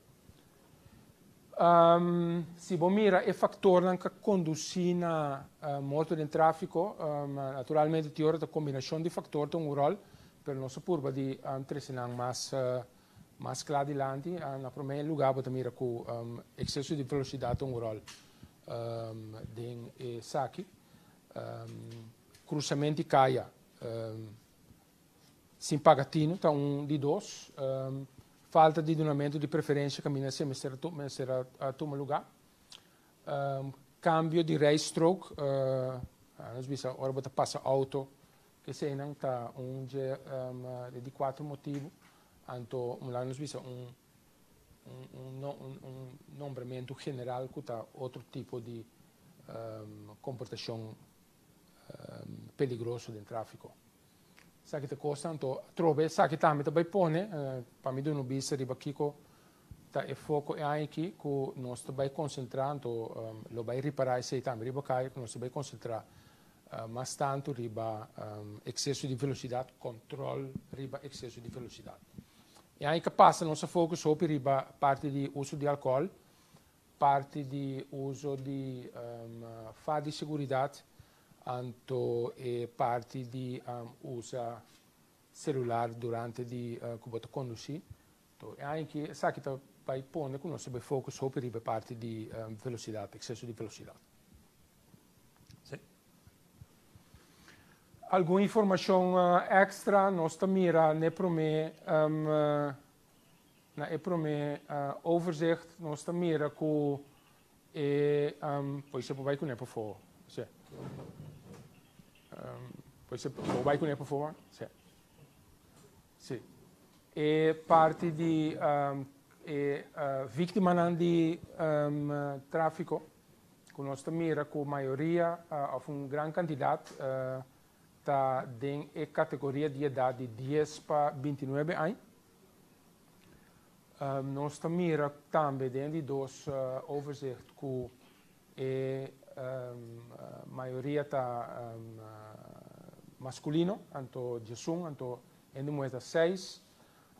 Se você mira o fator que conduz na morte no tráfego, naturalmente tem a combinação de fatores tem um rol, pero nossa curva de treinar mais claro adiante, na primeiro lugar, você mira que o excesso de velocidade tem um rol de saque, cruzamento de caia, simpagatino, está de dois, falta de donamento de preferência caminha sem será a tomar lugar, cambio de race stroke, nós vimos agora você passa auto que se não está de quatro motivos, então nós vimos nombramento general que está outro tipo de comportação peligroso do tráfego. Sabe que costa, então trove, sabe que também vai pôr, para mim do nubis riba kiko, tá é foco é aqui que nós vai concentrar, então lo vai reparar esse também riba cai, nós vai concentrar mais tanto riba excesso de velocidade, controle riba excesso de velocidade. E aí que passa nosso foco sobre riba parte de uso de álcool, parte de uso de fa de segurança, anto e parte de usa celular durante di cubato conduzir. To é aí que sa que tá vai pôr com nós vai foco sobre a parte de velocidade, excesso de velocidade. Sim. Alguma informação extra nós mira ne prome na overzicht nós mira com e pois você vai com ne por favor. Sim. Você vai com ele, por favor? Sim. Sim. E parte de vítima de tráfico, que nós mira que a maioria, ou uma grande quantidade, está em categoria de idade de 10 para 29 anos. Nós mira também de dois overzicht que a maioria está masculino, anto Jesum, anto en de moeda 6.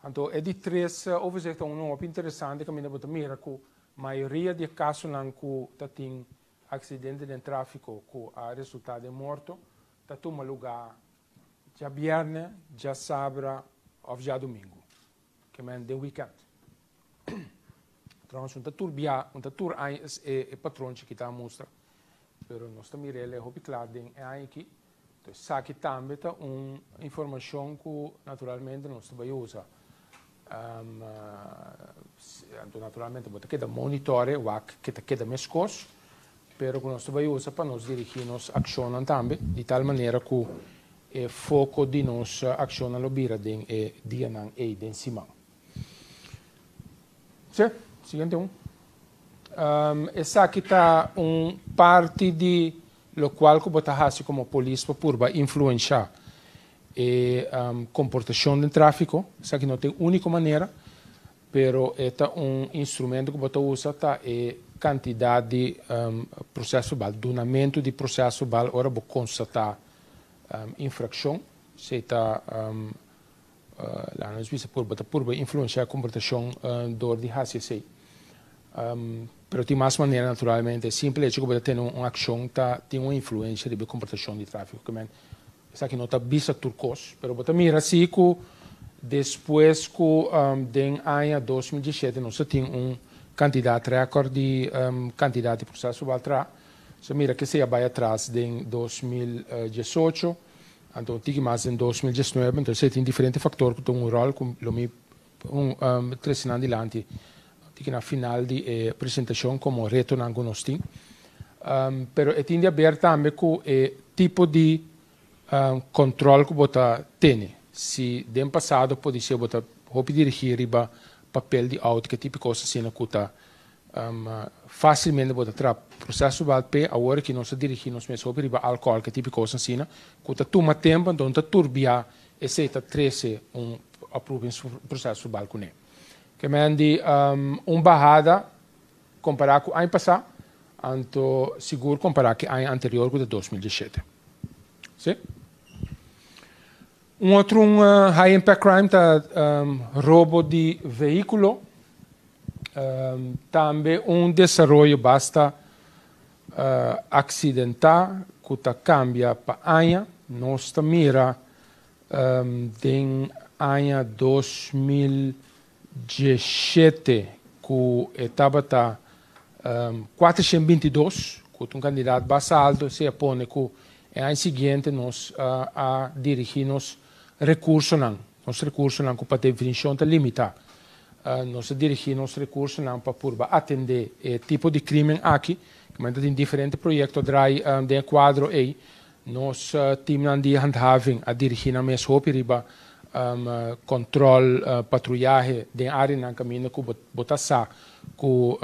Então, é de 3 overzichten um interessante que a minha bota mira que a maioria de casos lá que tem acidente de tráfico que a resultado de morto, tá toma lugar já viernes, já sábado ou já domingo, que é de weekend. Então, um tour é patrão que está a mostrar, mas nós também é muito claro aqui. Então, aqui também está uma informação que naturalmente nós também usamos. Naturalmente, você queda monitore o que queda mais coisa, mas que nós também usamos para nos dirigir nos ações também, de tal maneira que o foco de nossa ação no bira é dia não é de cima. Sim, seguinte um. Essa aqui está parte de lo qual que você faz como polícia para influenciar comportação do tráfico. Essa aqui não tem única maneira, pero é instrumento que você usa tá é quantidade de processo verbal, donamento de processo verbal, ora você constatar infração, se está lá nos visa por influenciar a comportação do de HCC. Pero tem mais maneira naturalmente, simplesmente que você tem uma ação tem uma influência de comportação de tráfico. Essa aqui não está vista turcos, pero você mira assim que depois que em ano 2017 nós temos quantidade recorde de quantidade de processo verbal. Você mira que se vai atrás em 2018, então tem mais em 2019, então você tem diferentes fatores que têm rol, como o 3 anos adiante, tem na final de apresentação como retorno que nós temos. Pero tem de haver também com o tipo de controle que você tem. Se no passado pode ser você pode dirigir para papel de auto, que tipo de coisa assim que está facilmente você tra processo valpe agora que nós dirigimos mesmo para álcool, que tipo de coisa assim que está toma tempo então está turbia e se está 13 aprovar processo balcone. Que mande barrada comparado com o ano passado, então seguro comparado com o ano anterior com 2017. Sim? Outro high impact crime tá roubo de veículo. Também desenvolvimento basta acidental que cambia para ano. Nós mira em ano 2017 que estava 422, que candidato bastante alto, se põe que no ano seguinte nós dirigimos recursos nos recursos não para definição está limitada. Nós dirigimos recursos não para atender tipo de crime aqui, que tem diferentes projetos de quadro aí. Nós temos de handhaving a dirigir na mesma roupa controle, patrulhagem de área no caminho que botar com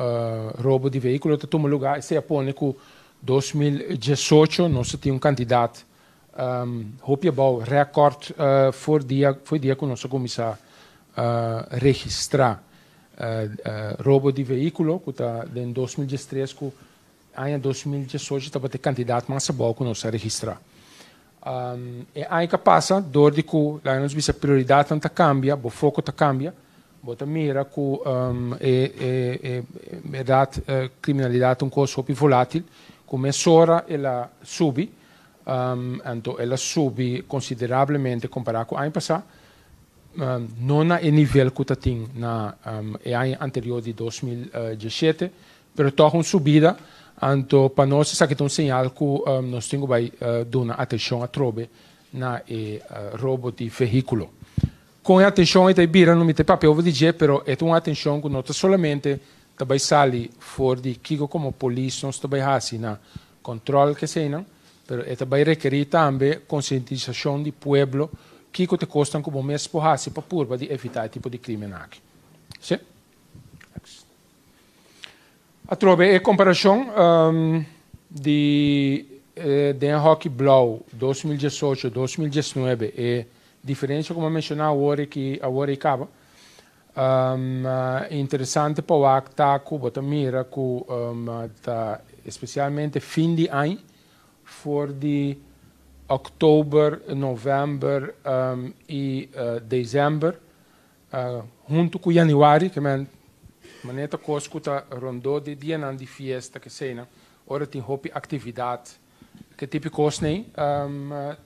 roubo de veículo está tomando lugar. E se apone que 2018 nós temos candidato hoop je bouw record voor die que nós começar a registrar roubo de veículo que está em 2013 que em 2018 estava ter candidato mais bom que nós registrar. E aí que passa dor de que lá nós visa prioridade tanta cambia, o foco tá cambia, bota mira que verdade criminalidade coisa hoop volátil, começora ela sube. Então ela sube consideravelmente comparado com o ano passado, não no nível que tem no ano anterior de 2017, mas toch uma subida. Então para nós isso aqui é um sinal que nós temos que dar atenção a trobe na roubo de veículo. Com a atenção a bira não me tem papel de dizer, mas é uma atenção que nós somente também sali fora de que como polícia nós também fazemos na controle que se não. Pero esta vai requerir também conscientização do povo que te costam como mês porrasi para purba de evitar tipo de crime aqui. Sim? A trove é comparação de hockey blau 2018-2019 é diferença como mencionar agora que agora acaba. Interessante para o acta que bota mira que especialmente fim de ano for de oktober, november e dezembro, junto com januário, que é maneta cosco tá rondou de dia na de fiesta que seja, ora tem hopi atividade que tipo coisa nem,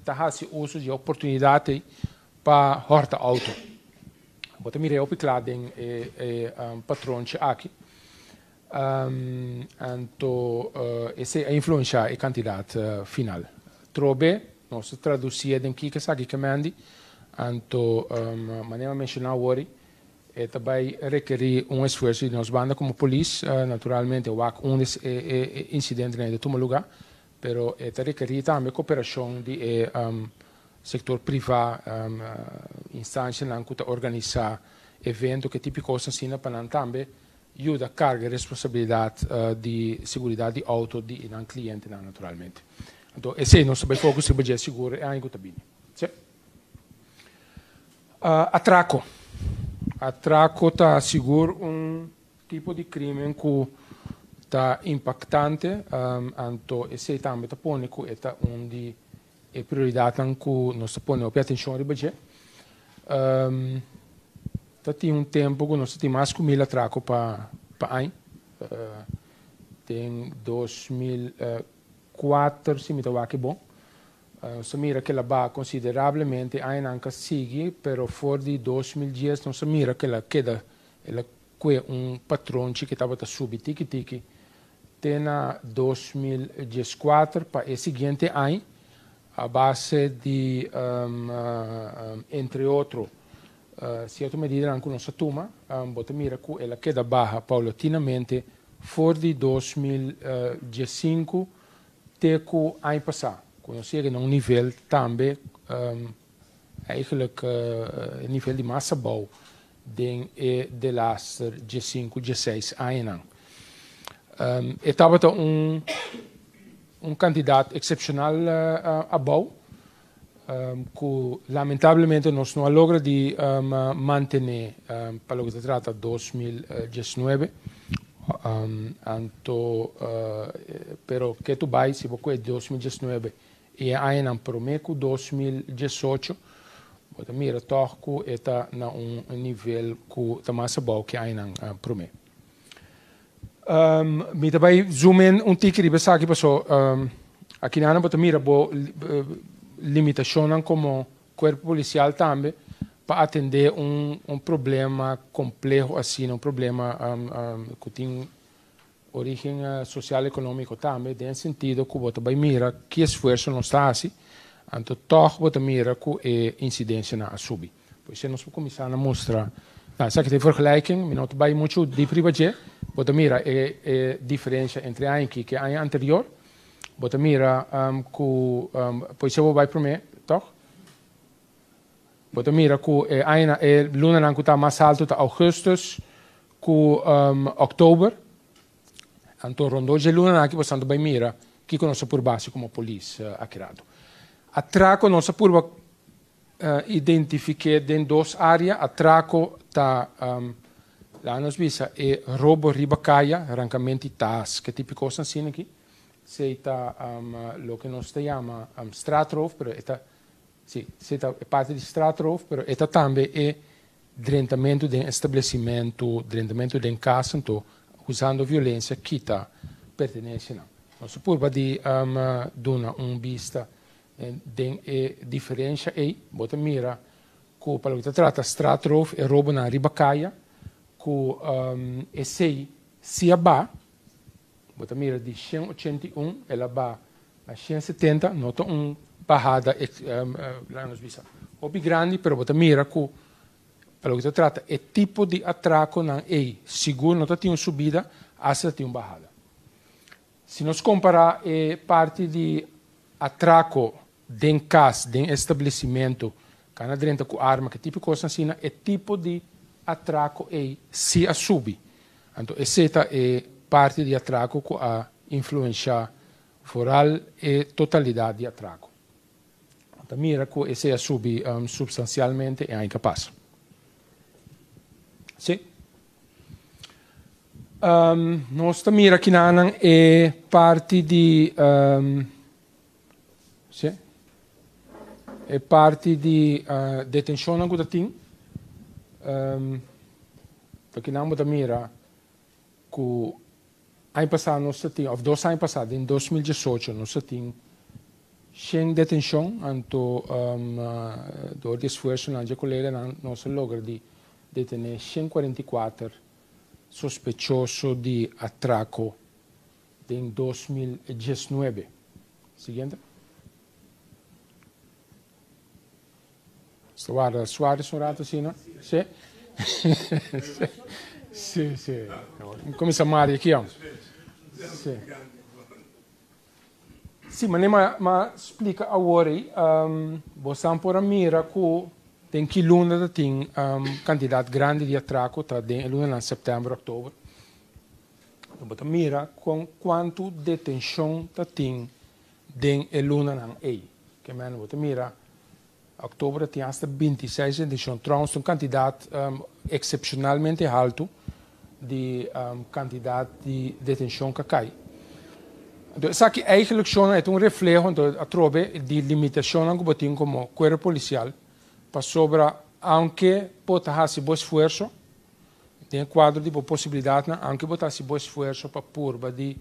tá hasi uso de oportunidade para horta auto. Bota mirei op klaar ding patroontje aqui. Anto esse a influencia e candidato final. Trobe, nós traduzia den que sabe que mandi, anto maneira mencionar ori, e também requerir esforço de nós banda como polícia, naturalmente o ac incidente nem de toma lugar, pero requerir também cooperação de sector privado, instância não que organizar evento que tipo coisa assim para também ajuda a carga e responsabilidade de segurança de auto de não cliente naturalmente. Então esse é nosso foco se budget seguro é algo também. Atraco está seguro tipo de crime que está impactante, então esse também está pônico é onde é prioridade que nós põe atenção ao budget. Tem tempo que nós temos mais que 1000 atracos para ano. Tem 2004, se me dá que bom. Se mira que ela vai consideravelmente ainda sigue, pero fora de 2010 não se mira que ela queda, ela é patrão que estava a subir tiki. Tem na 2014 para o seguinte ano, a base de, entre outros, certa medida que nós toma, bota mira que ela queda baixa paulatinamente fora de 2015 até o ano passado. Quando chega num nível também, eigenlijk nível de massa bom de las 15, 16 anos. Estava candidato excepcional a bom, que lamentavelmente nós não logra de manter para o que se trata 2019. Pero que tu vai se você 2019 e ainda prometo 2018, você mira toco está na nível que está mais bom que ainda prometo. Me também zoom in tique de pensar que passou aqui na você mira bo limitação como corpo policial também para atender problema complexo assim, problema que tem origem social e econômico também, no sentido que você vai mirar que esforço não está assim, então toch você mira que é incidência na subir. Pois se nós começar a mostrar, se que tem vergelijking, não vai muito de privacidade, você mira a diferença entre a que é a anterior, você mira que, pois se você vai para mim, toch? Você mira que ainda é luna que está mais alto, está augustus, que outubro. Então, rondou de luna aqui, você vai mirar que nós por base como polícia aqui. Atraco nós por identificar em duas áreas. Atraco está lá nos visa é roubo ribacaia, arrancamento de tas, que tipo de coisa assim aqui. Se está o que nós chamamos stratroof, pero está sim, é parte de stratroof, pero está também é drenamento de estabelecimento, drenamento de casa, então usando violência que está pertence não. Nós por de dar vista de diferença aí, bota mira que para o que trata stratroof é roubo na ribacaia, que esse se aba, bota mira de 181, ela ba a 170, nota barrada lá nos visa. Obi grande, pero bota mira que para o que se trata é tipo de atraco não é seguro, não tem uma subida, essa tem uma barrada. Se nós comparar parte de atraco de casa, de estabelecimento, cada dentro com arma, que tipo de coisa assim, é tipo de atraco é se a subir. Então, essa é parte de atraco que a influencia foral e totalidade de atraco. Então, mira que esse a subir substancialmente é incapaz. Sim. Nós também aqui é parte de sim. é parte de detenção que tem. Porque não vou mira que ano passado nós tínhamos, ou 2 anos passados, em 2018, nós tínhamos 100 detenção, então door de esforço na colega nós logra de detener 144 sospechosos de atraco em 2019. Seguinte. Soares un rato, sì, no? Sì? Sì, sì. Come sa Mario, chi è? Sì. Sì, ma spiega a voi, possiamo pure mira che tem que luna tem candidato grande de atraco, tá de luna em setembro, outubro. Então, mira com quanto detenção tá tem de luna não é. Que mano, você mira outubro tem hasta 26 detenção, trouxe um candidato excepcionalmente alto de candidato de detenção que cai. Então, isso aqui eigenlijk é um reflexo a trobe de limitação que você tem como corpo policial. Para sobra, aunque pode fazer bom esforço, tem um quadro de possibilidade, aunque pode fazer bom esforço para purba de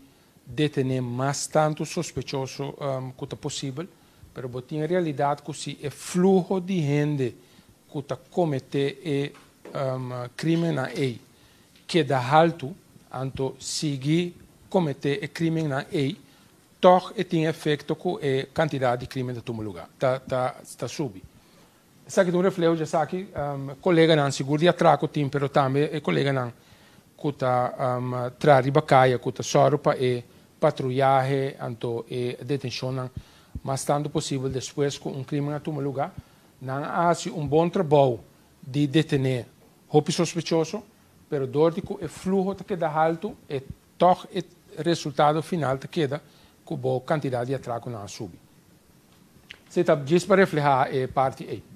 detener mais tanto sospechoso quanto possível, mas tem a realidade que se é fluxo de gente que está cometendo crime na EI, que dá alto, então seguir cometer crime na EI, toch tem efeito com a quantidade de crime que toma lugar, está subindo. Sabe que um reflexo já sabe colega não seguro de atraco tem, pero também é colega não que está traz ribacaia, que está só para patrulhagem, então detenção não, mas tanto possível depois que um crime não toma lugar, não há bom trabalho de detener roupa sospechoso, pero dor de que o fluxo que dá alto é toch o resultado final que queda com boa quantidade de atraco não sube. Se está diz para refletir é parte A.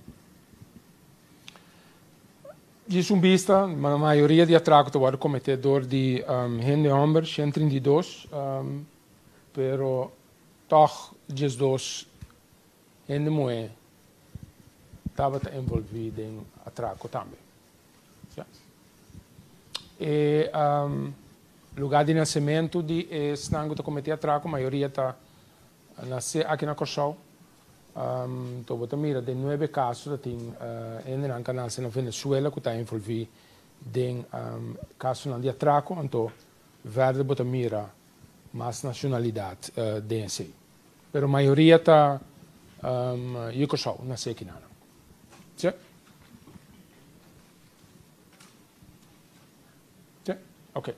Diz vista, a maioria de atracos está cometedor de gente homem, 132, pero toch diz dois gente mulher estava envolvido em atraco também. E lugar de nascimento de Snango está cometer atraco, a maioria está nascer aqui na Corsol. Então, você mira, de 9 casos, tem em canal na Venezuela que está envolvido em casos de atraco, então, verde, você mira mais nacionalidade DNC. Mas a maioria está em Corsol, na Sequinana. Sim? Sim? Ok.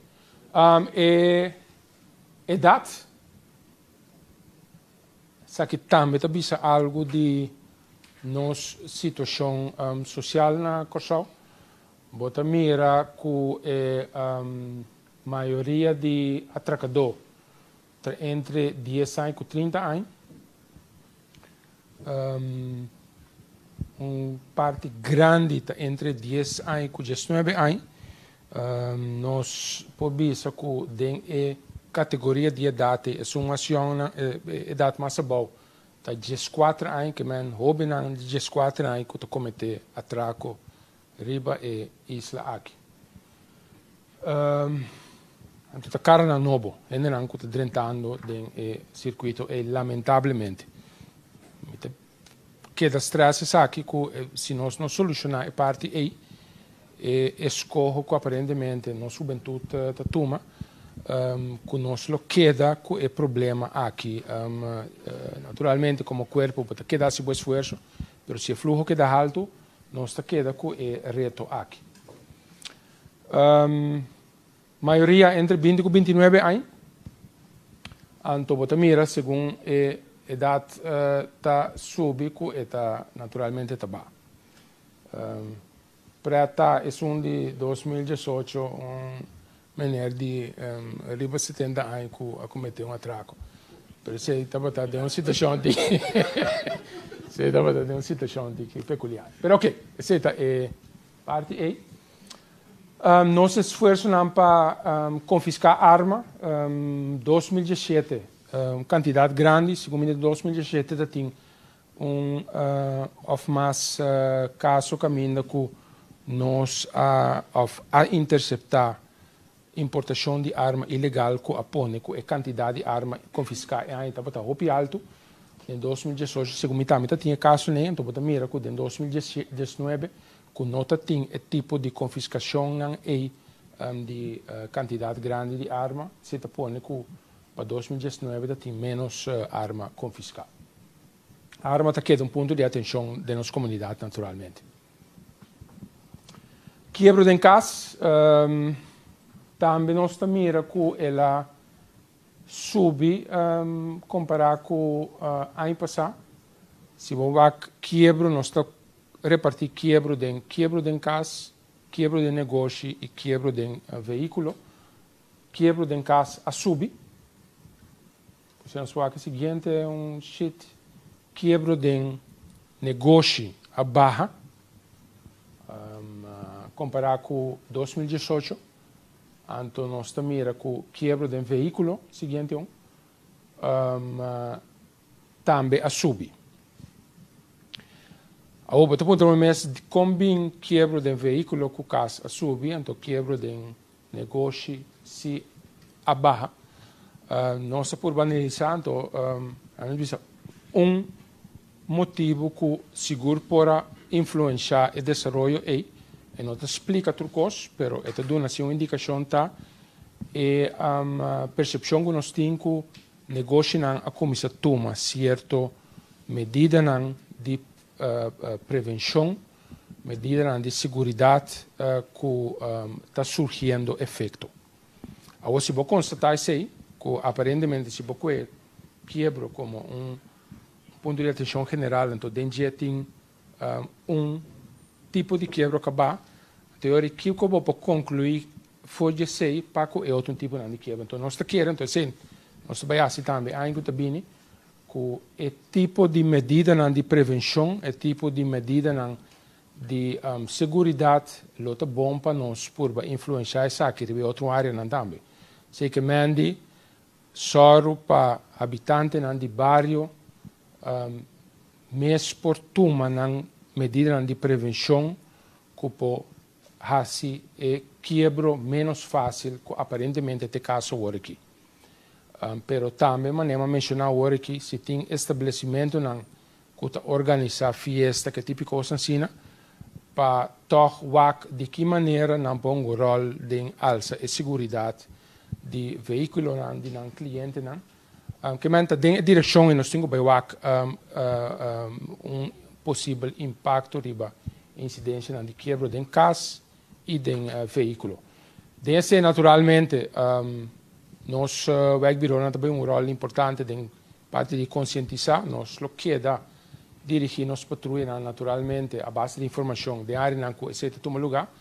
Idade. Sabe que também está algo de nossa situação social na Corsol. Bota mira que a maioria de atracadores entre 10 anos e 30 anos. Parte grande está entre 10 anos e 19 anos. Nós podemos ver que categoria de idade é uma idade mais boa. Está 14 anos que men hobby não de 14 anos que comete atraco riba e isla aqui. Então está cara na novo, ainda não que está drentando do circuito e lamentavelmente que da stress aqui que se nós não solucionar a parte aí escorro que aparentemente nossa juventude está toma que nós lo queda com o problema aqui. Naturalmente, como corpo, pode quedar-se bom esforço, mas se o fluxo queda alto, nós queda com o reto aqui. Maioria entre 20 e 29 anos. Então, você mira, segundo a idade está subindo, está naturalmente está baixa. Preta é de 2018, menor de riba 70 anos que cometeu um atraco. Por isso, estava de uma situação de peculiar. Mas, ok, essa é parte A. Nosso esforço não para confiscar arma. 2017, quantidade grande, segundo 2017, tem of mais caso caminho que nós a interceptar importação de arma ilegal que apone que a quantidade de arma confiscada ainda está muito alto. Em 2018, segundo a tinha caso nem, então bota mira que em 2019 que nota tem o tipo de confiscação e de quantidade grande de arma, se está pone que para 2019 tem menos arma confiscada. A arma está queda ponto de atenção da nossa comunidade, naturalmente. Quebra de casa, também nós mira que ela sube comparado com ano passado. Se você quebra, nós estamos repartir quebra de casa, quebra de negócio e quebra de veículo. Quebra de casa a subir. Se nós vamos o seguinte é sheet. Quebra de negócio a barra. Comparado com 2018. Então, nós mira com quebra de veículo, seguinte também a subir. Agora, tu pode mais combinar quebra de veículo com casa a subir, então quebra de negócio se a barra. Nós por banalizar, então, motivo que seguro para influenciar o desenvolvimento e não te explica tudo coisa, pero te dá uma indicação tá e a percepção que nós temos que negócio não a começar a tomar certo medida não de prevenção, medida não de segurança que está surgindo efeito. Agora se você constatar isso aí, que aparentemente se você quebra como ponto de atenção geral, então dentro tem tipo de quebra acabar. Teoria que eu vou concluir foi de sei para que é outro tipo de quebra. Então nós queremos, então sim, nós vai assim também ainda também que é tipo de medida de prevenção, é tipo de medida de segurança, é bom para nós por influenciar essa aqui de outra área também. Sei que mande só para habitantes de bairro, mais por turma medida de prevenção que pode fazer e quebra menos fácil que aparentemente é caso agora aqui. Pero também manema mencionar agora aqui se tem estabelecimento que organiza festa que tipo coisa assim para toch de que maneira não põe o rol de alça e segurança de veículo de cliente que menta de direção e nós temos para possível impacto riba incidência de quebra de casa e de veículo. Desse naturalmente nós Wegbiro também rol importante de parte de conscientizar, nós lo queda dirigir nos patrulhas naturalmente a base de informação de área na que se toma lugar,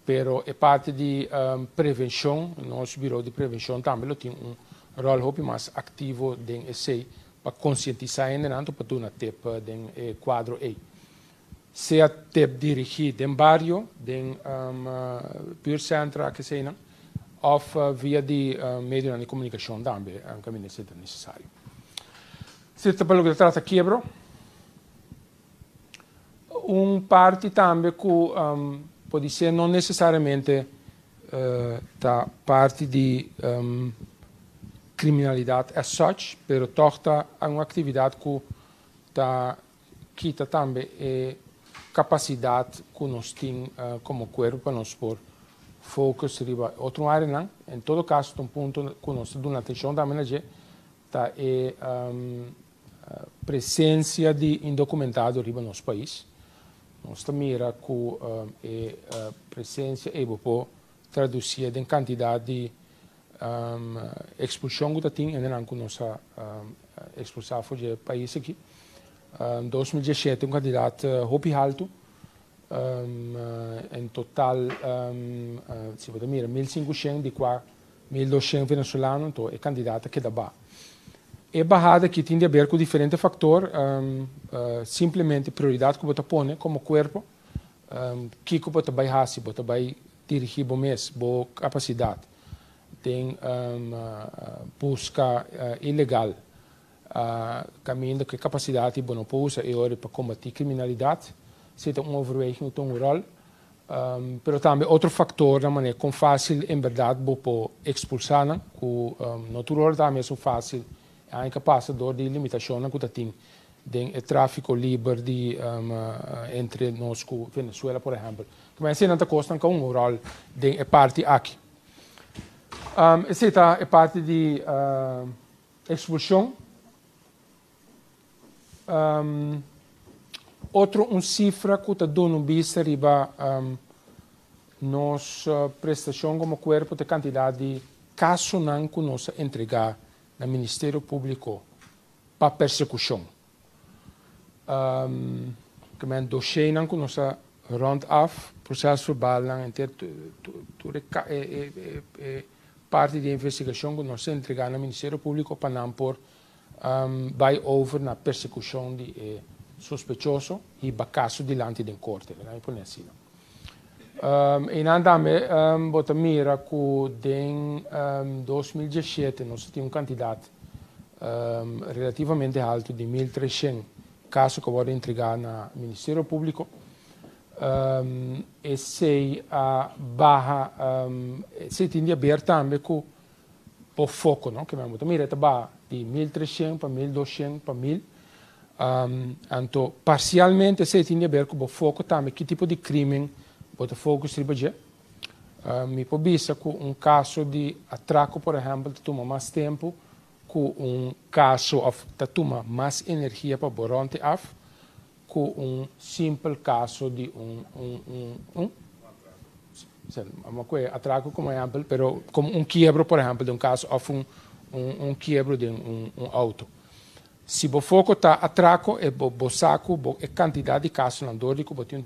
pero é parte de prevenção, nosso bureau de prevenção também tem rol mais ativo de esse para conscientizar ainda para tu na tempo de quadro aí. Se a tempo dirigir em bairro, em pure centro que seja, ou via de meio de comunicação também, é um caminho necessário. Se te pelo que trata quebra, parte também que pode ser não necessariamente da parte de criminalidade as such, pero torta a uma atividade que quita também capacidade que nós temos como corpo para nós pôr focus riba outra área não. Em todo caso, um ponto que nós damos atenção também tá é presença de indocumentado riba no nosso país. Nós mira que a presença é boa traduzida em quantidade de expulsão que tem ainda não que nossa expulsão foi do país aqui. 2017 candidato hopi alto em total se você mira 1.500 de qua 1.200 venezuelanos então é candidato que dá ba é barrada que tem a ver com diferentes fatores simplesmente prioridade que você põe como corpo que você vai fazer você vai dirigir bom mês boa capacidade tem busca ilegal caminho que capacidade de bonoposa e hora para combater criminalidade. Zit uma overweging tot een rol. Pero também outro fator na maneira com fácil em verdade bopo expulsar com natural também é fácil é incapaz de limitação na que tem de tráfico livre de entre nós com Venezuela por exemplo que mas não está costando com um rol de parte aqui essa é parte de expulsão outro cifra que está dando vista riba nossa prestação como corpo de quantidade de casos não que nós entregar no Ministério Público para persecução. Que men dossiê não que nós rond af processo verbal não inteiro parte de investigação que nós entregar no Ministério Público para não por vai over na persecução de sospechoso e para caso diante de corte, não é por assim. E também bota mira que em 2017 nós tínhamos candidato relativamente alto de 1.300 casos que foram entregados no Ministério Público e se barra se tinha aberto também com o foco, não? Que mesmo mira tá de 1.300 para 1.200 para 1.000 então parcialmente se tinha aberto com o foco também que tipo de crime bota fogo sobre me pobisa com caso de atraco, por exemplo, que toma mais tempo, com caso que toma mais energia para borrante af, com simples caso de uma coisa atraco como exemplo, pero como quiebro, por exemplo, de caso of quiebro de auto. Se o foco está atraco, é o saco, a quantidade de casos na dor, que tem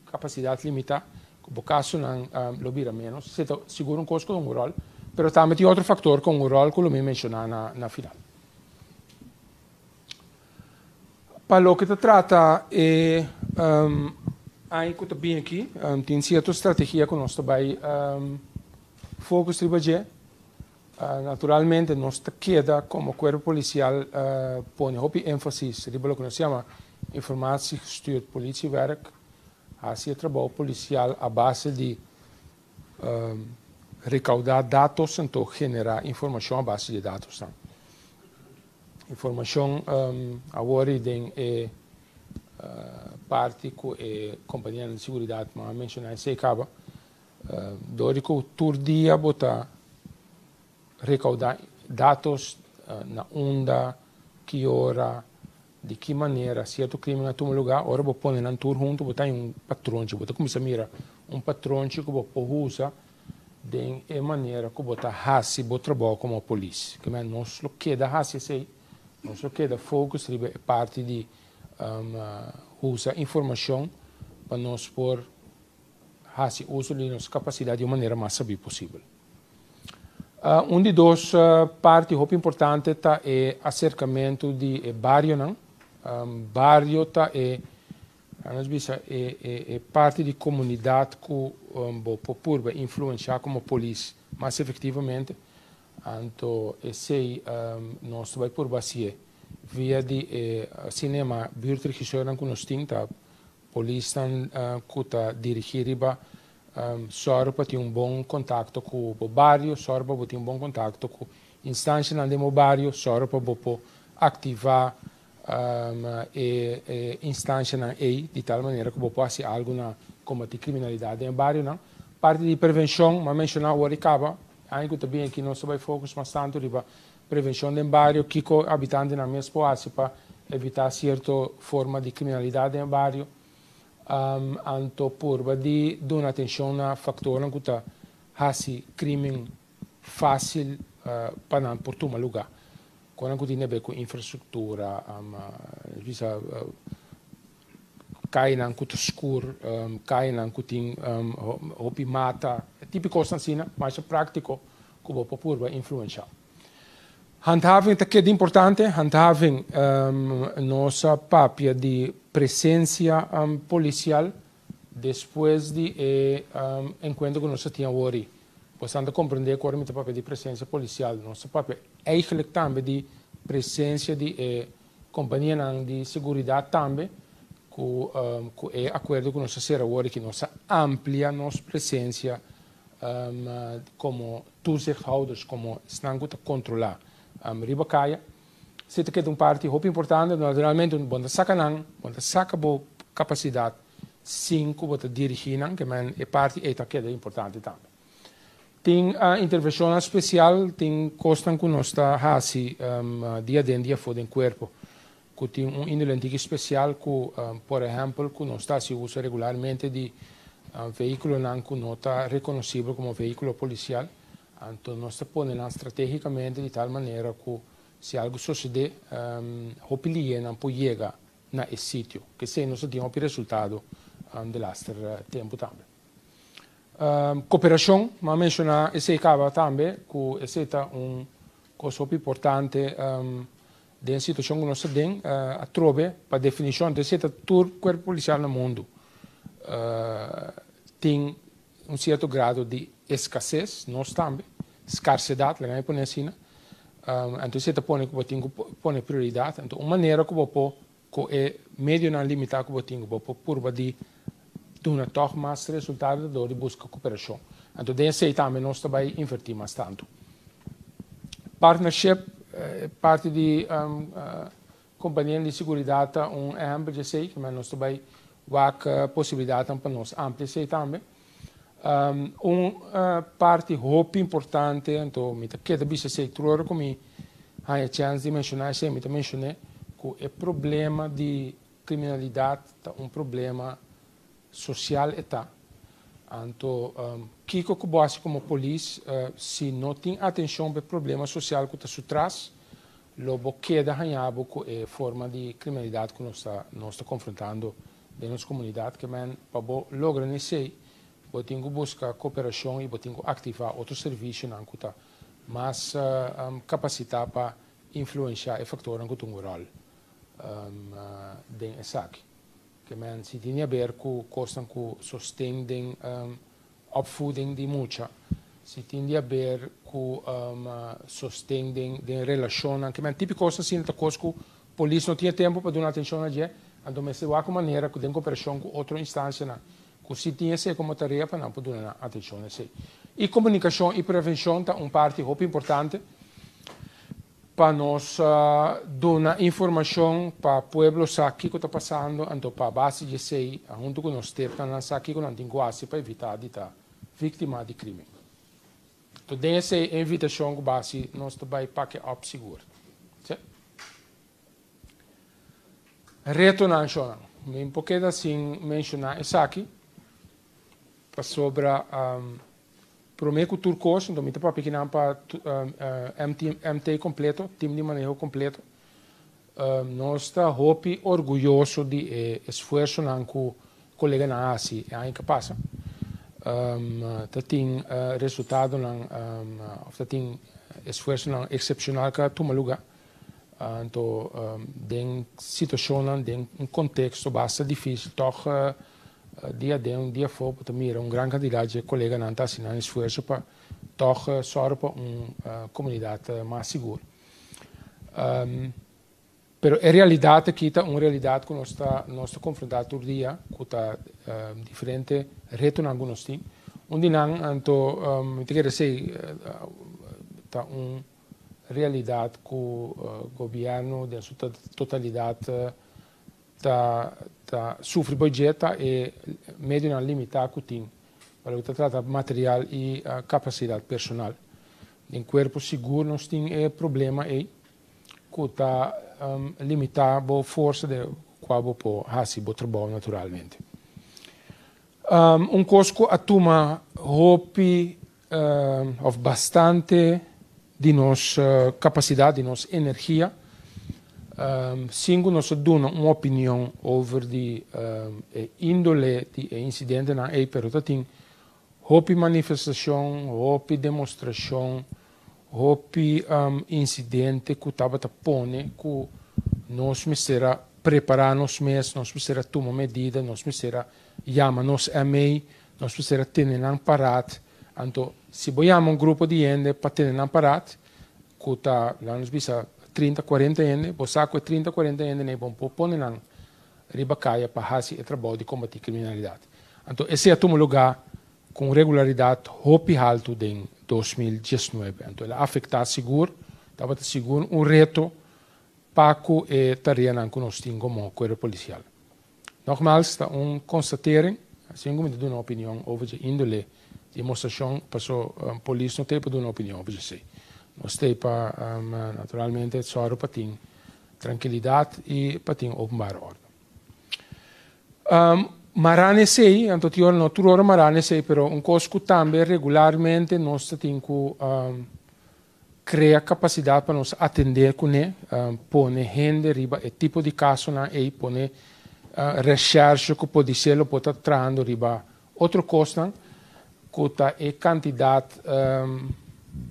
capacidade limitada, o caso não lobira menos, se segura costo com rol, mas também tem outro fator com o rol que eu me mencionar na final. Para o que se trata, aí que está bem aqui, tem certa estratégia que nós também focus trabalhar. Naturalmente, nós queda como corpo policial põe ênfase sobre o que nós chamamos informatie gestuurd politiewerk. Assim, trabalho policial a base de recaudar dados e generar informação a base de dados. Informação agora tem parte que a companhia de segurança, mas mencionar se acaba, dorico todo dia botar recaudar dados na onda, que hora, de que maneira certo crime na tum lugar, ora vou pôr na tur junto, botar patrão, botar como se mira patrão que vou usa de maneira que botar hasi vou trabalhar como polícia, que mas nós lo queda hasi sei, nós lo queda focus ribe parte de usa informação para nós por hasi uso de nossa capacidade de maneira mais sabia possível. De duas partes muito importantes tá é acercamento de bairro não bairro tá é parte de comunidade que por influenciar como polícia mais efetivamente então esse nós vai por base via de cinema buurtregisseur que nós temos tá polícia que tá dirigir Sorpa tem bom contato com o bairro, Sorpa tem bom contato com instâncias no bairro, Sorpa pode ativar instâncias de tal maneira que pode fazer algo na combater criminalidade no bairro. Não? Parte de prevenção, mas mencionar o Aricaba, ainda também aqui nós vai focar bastante na prevenção no bairro, que o habitante na mesma espaço para evitar certa forma de criminalidade no bairro. Anto purba de dar atenção na factor que está hasi crime fácil para não por tomar lugar. Quando tem a ver com infraestrutura, visa cai na que escuro, cai na que tem hopi mata, típico assim, mas prático que o purba influenciar. Handhaving é que importante, handhaving nossa papia de presença policial depois de enquanto que nós tínhamos hoje, Possando compreender que o papel de presença policial, nosso papel eigenlijk também de presença de companhia de segurança também, que é acordo com nossa servidora que nossa amplia nossa presença como toezichthouders, como estão a controlar ribacaia. Se te queda parte muito importante, naturalmente, quando saca boa capacidade, 5 bota dirigir, que é parte é importante também. Tem a intervenção especial, tem costa que nós está dia a dia fora do corpo, que tem indolente especial que, por exemplo, que nós está se usa regularmente de veículo que não está reconhecível como veículo policial, então nós está pondo estrategicamente de tal maneira que se algo suceder, o polícia não pode chegar nesse sítio, que se nós temos o resultado de last tempo também. Cooperação, mas mencionar esse acaba também, que esse é coisa importante da situação que nós temos a trobe para definição de esse todo corpo policial no mundo tem certo grado de escassez, nós também, escassidade, lá por assim, então você põe prioridade, então uma maneira que você é meio não limitado que você tem por de uma toch mais resultado de busca cooperação. Então desse também nós também invertir mais tanto. Partnership, parte de companhia de segurança, exemplo de sei que nós também a possibilidade para nós ampliar também. Parte muito importante, então, cada vez sei que como há a chance de mencionar, sei que mencionei que o problema de criminalidade é problema social está. Então, Kiko que basta como polícia, se não tem atenção para o problema social que está atrás, logo queda ganhado com a forma de criminalidade que nós está confrontando na nossa comunidade, que para lograr isso, você tem que buscar cooperação e você tem que ativar outros serviços que está mais capacidade para influenciar e factoren que tem um rol dentro aqui. Que se tem a ver com costas que sustêm opvoeding de mucha, se tem a ver com sustém de relação, que tipo coisa assim, que a polícia não tinha tempo para dar atenção a gente, então mas de alguma maneira que tem cooperação com outra instância, que se tinha ser como tarefa para não poder dar atenção a gente. E comunicação e prevenção é parte muito importante para nós dar informação para o povo aqui que está passando, então para a base de sei, junto com nós temos aqui que não tem quase para evitar de estar vítima de crime. Então, dessa invitação que base nós também para que op seguro. Reto nacional, um pouquinho assim mencionar isso aqui, para sobre prometo turcos, então me para pequena para MT completo, time de manejo completo. Nós estamos muito orgulhosos de esforço que o colega na Ásia ainda passa. Tem resultado, tem esforço excepcional que toma lugar. Então, em situação, em contexto bastante difícil, toch dia fora também uma grande quantidade de colegas não está assinando esforço para toch sorrir para uma comunidade mais segura. Pero a realidade aqui é uma realidade que nós estamos confrontando todo dia, que está diferente, reto em alguns tem. Onde não, então, eu quero dizer, está uma realidade que o governo, na sua totalidade, sofre budget e meio não limitado que tem, para tratar material e capacidade personal. Em corpo seguro, nós temos problema aí, que está limitado a força de qual pode fazer o trabalho naturalmente. Coisa que a turma hope of bastante de nossa capacidade, de nossa energia, singo nós damos uma opinião sobre a índole de incidente na EI, pero tem hope manifestação, hope demonstração, hope incidente que estava pone que nós precisamos preparar nós mesmos, nós precisamos tomar medidas, nós precisamos chamar nós amigos, nós precisamos ter parado. Então, se boiamo um grupo de gente para ter um aparato, que está, lá nos bisa 30, 40 gente, você com 30, 40 gente, nem bom pôr na riba caia para fazer o trabalho de combater criminalidade. Então, esse é um lugar com regularidade hopi alto em 2019. Então, ele afeta seguro, estava seguro um reto para que tarefa que nós temos como corpo policial. Nogmaals, está constatering, assim como de uma opinião over de índole, demonstração, passou polícia não tem para dar uma opinião over de nós temos para, naturalmente, só para ter tranquilidade e para ter openbare ordem. Marane sei, então tio não tudo marane sei, pero coisa que também regularmente nós temos que criar capacidade para nós atender com ele, pôr gente riba e tipo de caso na e pôr recherche que pode ser o pode trando riba outro coisa que tá é quantidade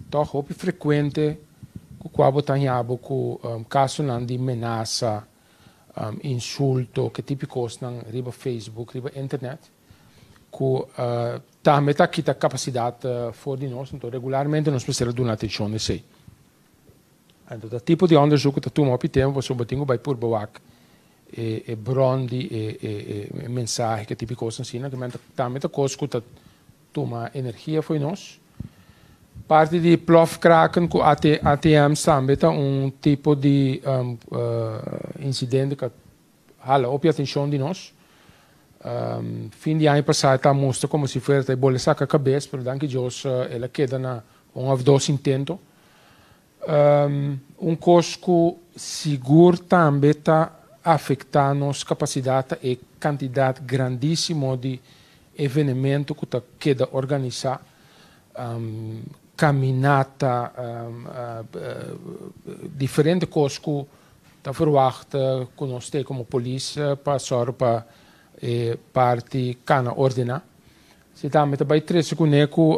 toch op frequente que quando tanhabo que caso não de ameaça insulto que tipo coisa riba Facebook riba internet que também tá aqui a capacidade for de nós então regularmente nós precisamos dar atenção nesse então o tipo de onderzoek dat toen op tempo so betingo bij por bewak e brondi e mensagem que tipo coisa assim que também tá coisa que toma energia foi nós parte de plofkraken com ATM também tá tipo de incidente que hala op atenção de nós fim de ano passado tá mostra como se fosse a bola saca a cabeça pero danke Deus ela queda na ou dois intento coisa que seguro também está afetando nossa capacidade e quantidade grandíssima de eventos que queda organizar caminhata diferentes coisas que está verwacht que nós temos como polícia para sorrir para parte cana ordenar se também vai trazer com eco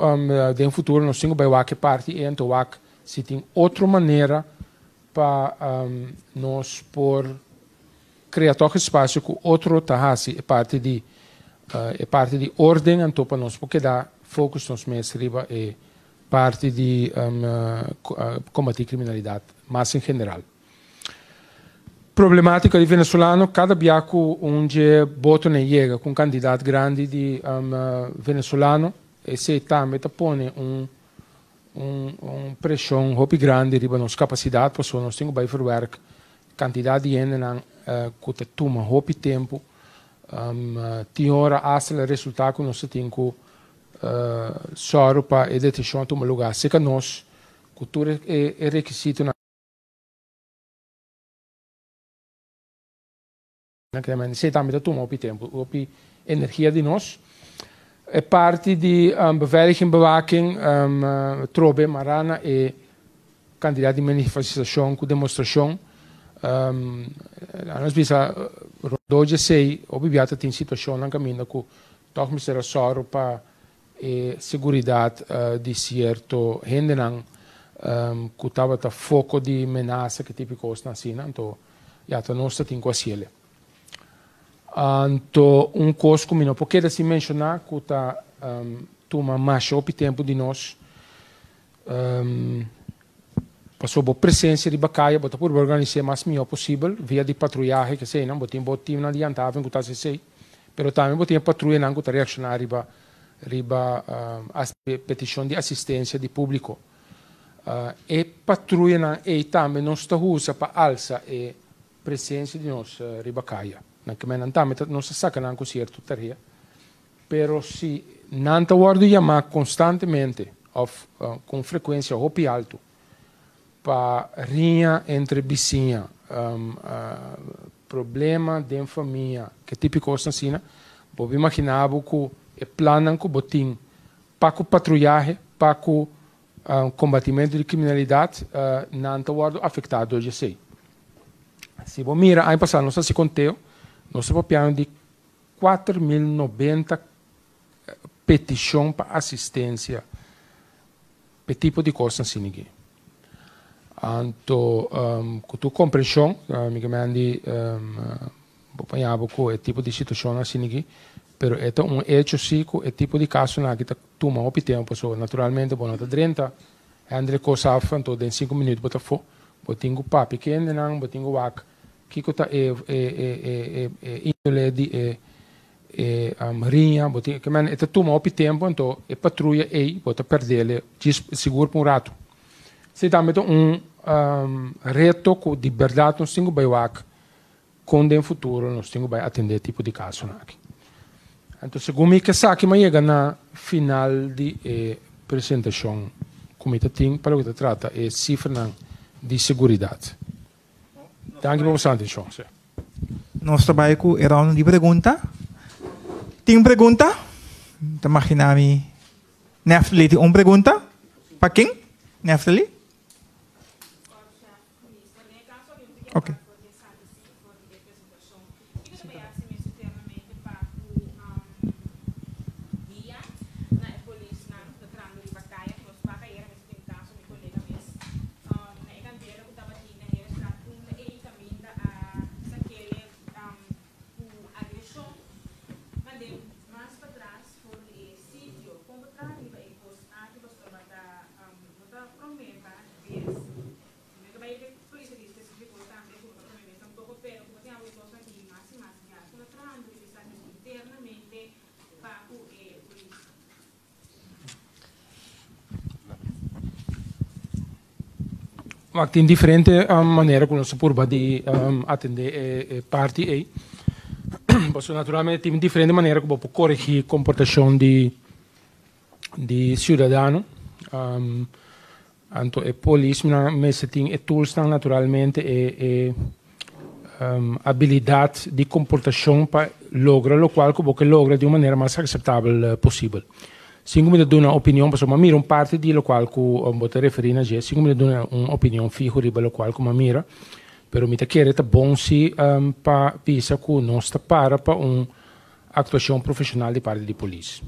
no futuro nós temos vai que parte e então se tem outra maneira para nós por criar todo espaço que outro tahasi é parte de ordem então para nós porque dá foco nos meses riba é parte de combater criminalidade mas em geral problemática de venezuelano cada biaco onde boto ne chega com quantidade grande de venezuelano e se também põe pressão muito grande riba nossa capacidade para nós temos que verwerk quantidade de gente que toma muito tempo tem hora hasta o resultado que nós temos que só para a detenção toma lugar se que nós cultura é requisito na se também toma muito tempo muito energia de nós é parte de beveiliging, bewaking, trobe, marana e quantidade de manifestação, com demonstração. Nós vimos hoje sei, obviamente tem situação na caminho que toch me será só para a segurança de certo gente não que estava a foco de ameaça que tipo coisa assim, então já nós temos quase ele. Então, coisa que não porque se mencionar que está toma mais tempo de nós passou a presença de bacaia, botar por organizar o mais melhor possível via de patrulhagem que sei não, botem botim na adiantava que está se sei, pero também botem patrulha não que está reaccionar riba a petição de assistência de público e patrulha não e também nós está usa para alça e presença de nós riba caia que não não se saca não com certo tarefa, pero se não está guardo chamar constantemente ou com frequência ou alto para rinha entre vizinha, problema de família, que tipo de coisa assim, vou imaginar que é plano que botim para o patrulhagem, para o combatimento de criminalidade, não está guardo afetado hoje sei. Se você mira, ano passado nós se conteu nós temos de 4.090 petições para assistência, para tipo de coisa assim aqui. Então, com tua compreensão, me mandi, apanhava com o tipo de situação assim aqui, pero é um hecho psico, é tipo de caso na que toma o tempo, so naturalmente bom nota 30, André cosa af, então em 5 minutos bota fo, botingo pa pequeno não, botingo wak, que cota índole de rinha, botingo, que man, é toma o tempo, então é patrulha aí, bota perder, seguro por rato. Se também reto com de verdade nós temos que wak, quando em futuro nós temos que atender tipo de caso aqui. Então, segundo me que sabe, mas chega na final de apresentação, como está tem para o que trata é cifra de segurança. Danke por sua atenção. Nós trabalhamos com a round de pergunta. Tem pergunta? Então, imaginamos, Neftali, tem uma pergunta? Para quem? Neftali? Ok. Maar tem diferente maneira como se pode atender parte aí. Posso naturalmente tem diferente maneira como pode corrigir comportação de cidadão. Então a polícia mas tem tools naturalmente habilidade de comportação para lograr o qual como que logra de uma maneira mais aceitável possível. Cinco me dá uma opinião, mas eu miro parte de lo qual eu vou te referir a gente. Cinco me dá uma opinião fixa de lo qual eu miro, pero me te quer é bom se para pensar que nós está para uma atuação profissional de parte da polícia.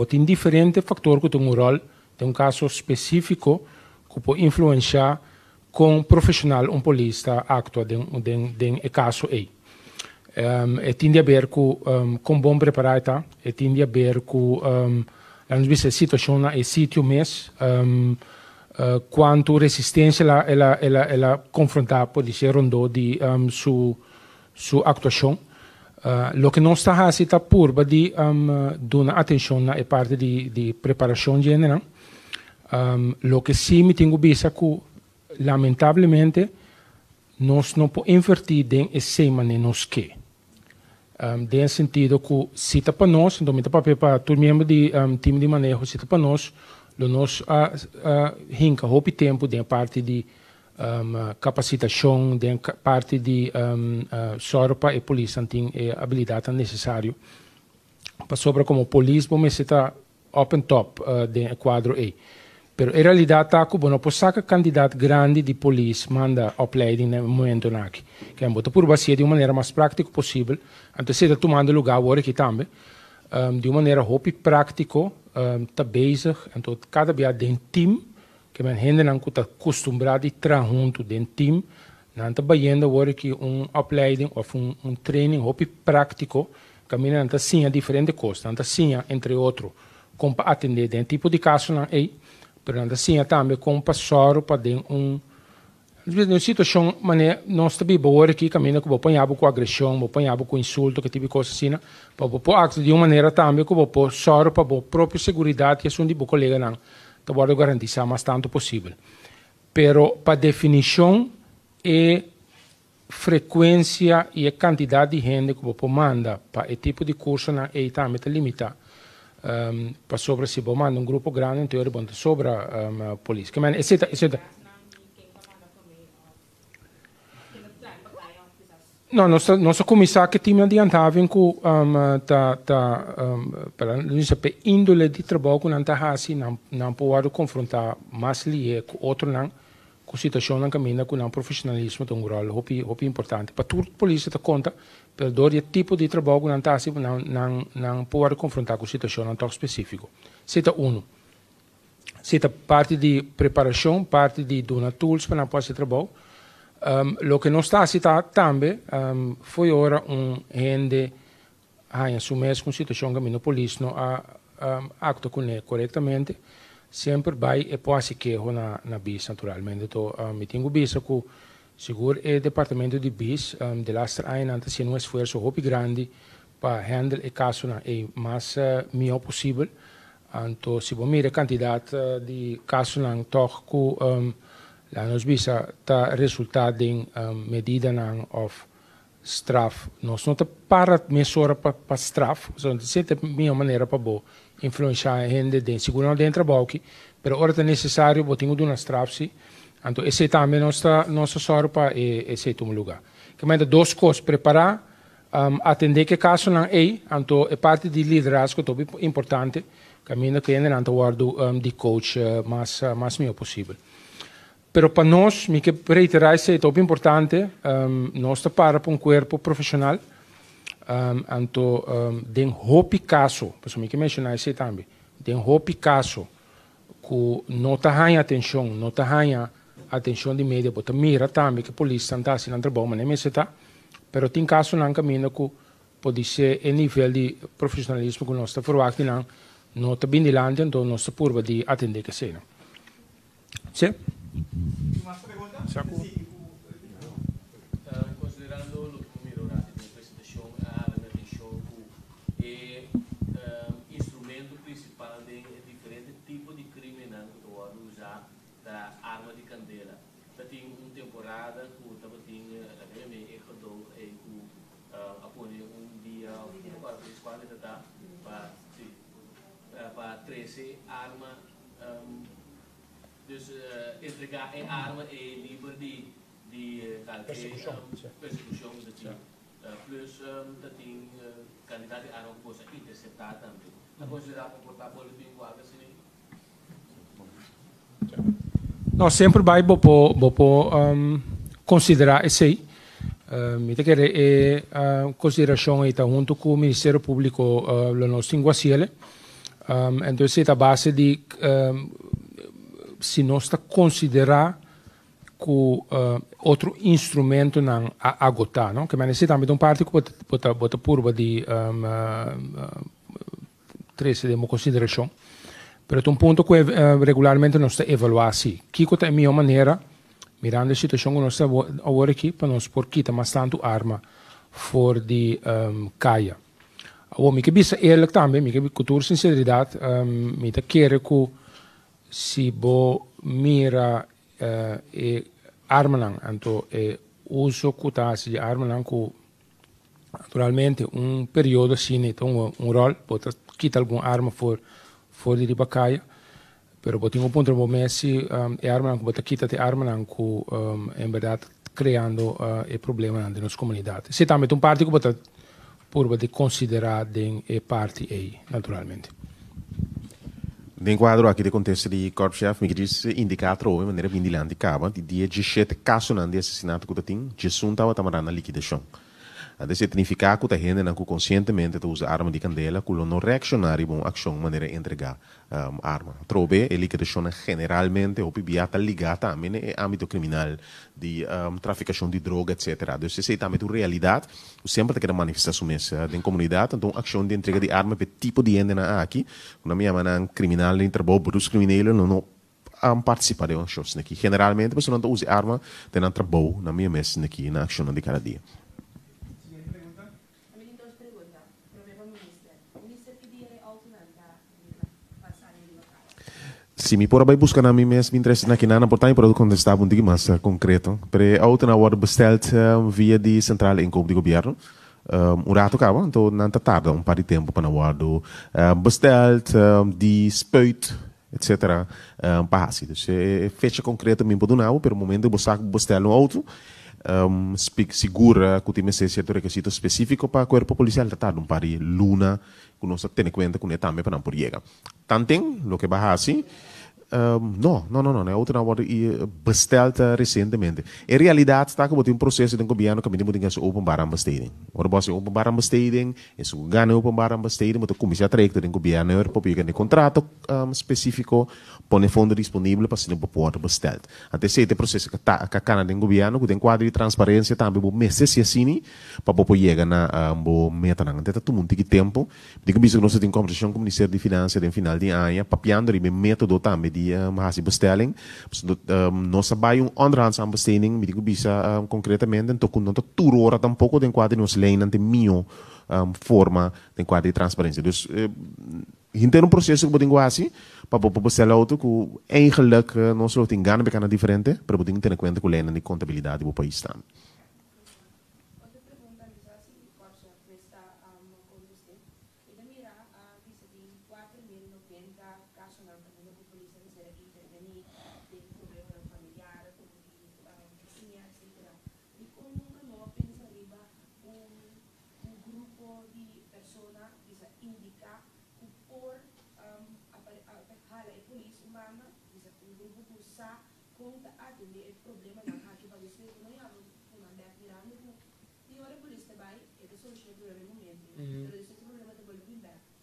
Tem diferentes fatores que tem um rol, tem caso específico que pode influenciar com profissional polícia atua de caso aí. Tem a ver com bom preparado, tem a ver com a situação no sítio mesmo, quanto resistência ela confrontar pode ser rondou de sua atuação. O que não está fazendo está por de dar atenção na parte de preparação general. O que sim me tenho visto que lamentavelmente nós não podemos invertir em semana nos que no sentido que se está para nós, então para todo membro de time de manejo, se está para nós, nós hinca o tempo de parte de capacitação, de parte de sorpa e polícia tem a habilidade necessária para sobre como polícia, mas está open top de quadro aí. Pero em realidade está que não pode sacar candidato grande de polícia manda opleiding no momento aqui, que é muito por basear de uma maneira mais prática possível. Então se está tomando lugar agora aqui também, de uma maneira hopi prático, está bezig. Então cada vez tem time que men gente não está acostumado a trabalhar junto de time, não está bayendo agora aqui opleiding ou training hopi prático, que men não está sim a diferente coisa, não está sim entre outros, como para atender de tipo de caso não é. Pero assim também com passor para ter uma situação maneira nós também boa aqui caminho que vou apanhar com agressão, vou apanhar com insulto, que tipo de coisa assim, para vou agir de uma maneira também que vou passor para a própria segurança e assunto de meu colega não, tá vou garantir mais tanto possível. Pero para definição é frequência e a quantidade de gente que vou mandar para esse tipo de curso não é também está limitado. Para sobre se manda grupo grande em teoria bom sobre a polícia. Que mas não nossa comissão que tinha adiantado em que para nós a índole de trabalho que não está assim não pode confrontar mais lié com outro não com situação não caminha com um profissionalismo tem um rol hopi importante para toda a polícia te conta per dor tipo de trabalho que não está assim não pode confrontar com situação não tão específico. Seta seta parte de preparação, parte de donar tools para não fazer trabalho. O que não está assim também foi ora gente assumir com situação que a polícia não acta com ele corretamente, sempre vai e pode que na BIS naturalmente. Então, eu tenho visto que seguro o departamento de BIS de laatste ano está fazendo esforço muito grande para handle o caso o mais melhor possível. Então, se você mira a quantidade de casos toch que nós vimos está resultado em medida of straf. Nós não para mesura para straf, então sempre a minha maneira para influenciar a gente de segurança dentro do balque, mas ora é necessário botar uma straf, então esse também nossa sorte para esse lugar. Que manda duas coisas: preparar, atender que caso não é, então é parte de liderazgo que é importante, caminho que ainda não está de coach mais melhor possível. Pero para nós, me que reiterar isso é muito importante, nós para corpo profissional, então tem hopi caso, porque me que mencionar isso também, tem hopi caso que não está ganhando atenção de mídia, porque mira também que a polícia está assim trabalho, mas nem me está, pero tem caso não caminho que pode ser o nível de profissionalismo que nós está verwachten não está bem dilante, então nós está por de atender que seja. Sim? Más preguntas? Saco. Considerando o que comigo na apresentação, a atenção que o instrumento principal de diferentes tipos de crime que pode usar da arma de candela. Tem uma temporada que estava tinha a minha erro e que apone dia para a escola está para 13 arma. Dus entregar a arma é livre de persecução plus dat tem candidato de arma que possa interceptar também. A considerar comportar político algo assim. Nós sempre vai considerar esse aí. Me te querer consideração aí junto com o Ministério Público lo nosso em Guaciele. Então essa é a base de se nós está considerar que outro instrumento não agotar, não? Que mas também um parte que bota purba de 13 de consideração, mas um ponto que regularmente nós está evaluar assim, que é a minha maneira mirando a situação que nós está agora aqui para nós por quitar mais tanto arma for de caia. O me que bisa eerlijk também, me que com toda sinceridade, me te querer que se bo mira arma não, então uso cutase de arma não que naturalmente período assim então rol pode quitar alguma arma for de ribacaia, pero botinho um ponto no messi arma não pode quitar de arma não que em verdade criando problema na nossa comunidade. Se também parte que pode por de considerar de parte aí naturalmente. De quadro aqui de contexto de corpo-chefe, me diz indicar de maneira vindilante cava de dia 17 casos de assassinato que tem, Jesus estava tamarana liquidação. Isso significa que a gente não conscientemente usa arma de candela, que não reaccionar bom ação maneira entregar arma. Trobe a liquidação generalmente ou pibiata ligada também ao âmbito criminal de traficação de droga, etc. Então, se também a realidade, sempre tem que manifestar sumessa em comunidade, então ação de entrega de arma para tipo de gente aqui, na minha maneira criminal, em trabalho, os criminais não participar de ações aqui. Generalmente, a pessoa não usa arma, tem um trabalho na minha mesa aqui, na ação de cada dia. Se me por aí buscar na minha mesma interesse naquilo não portanto para contestar um pouco mais concreto, para a outra hora besteld via de central inkoop de governo, rato acaba, então não está tarde par de tempo para o guardo besteld de spuit, etc. Para assim, então fecha concreta me pode não, pelo momento você bestel um outro. Segura que tem certo requisito específico para o corpo policial tratar de par de luna que nós temos em conta que também para não por chegar. Tanto o que vai assim não. A outra wordt besteld recentemente. In realidade, está com um processo de governo que moet gaan openbare besteding. Ora bosse openbare besteding, is gaan openbare besteding, moet de commissie traject de governo publica de contrato específico, pone fundo disponível para ser poder besteld. Até esse processo que cana de governo, que tem quadro de transparência também bo meses assim, para poder chegar na bo meta não. Até todo mundo tem tempo. Digo biso nós tem conversação com o Ministério de Finanças no final de ano, papiando de método também de bestelling. Nós trabalhamos onderhands aan besteding, digo bisa concretamente, então quando não tudo hora tampouco tem quadro nos lei não tem minha forma tem quadro de transparência. Dus tem um processo que podemos assim para poder bestellen auto que eigenlijk nós não tem ganho bacana diferente para poder ter em conta com lei de contabilidade do país também.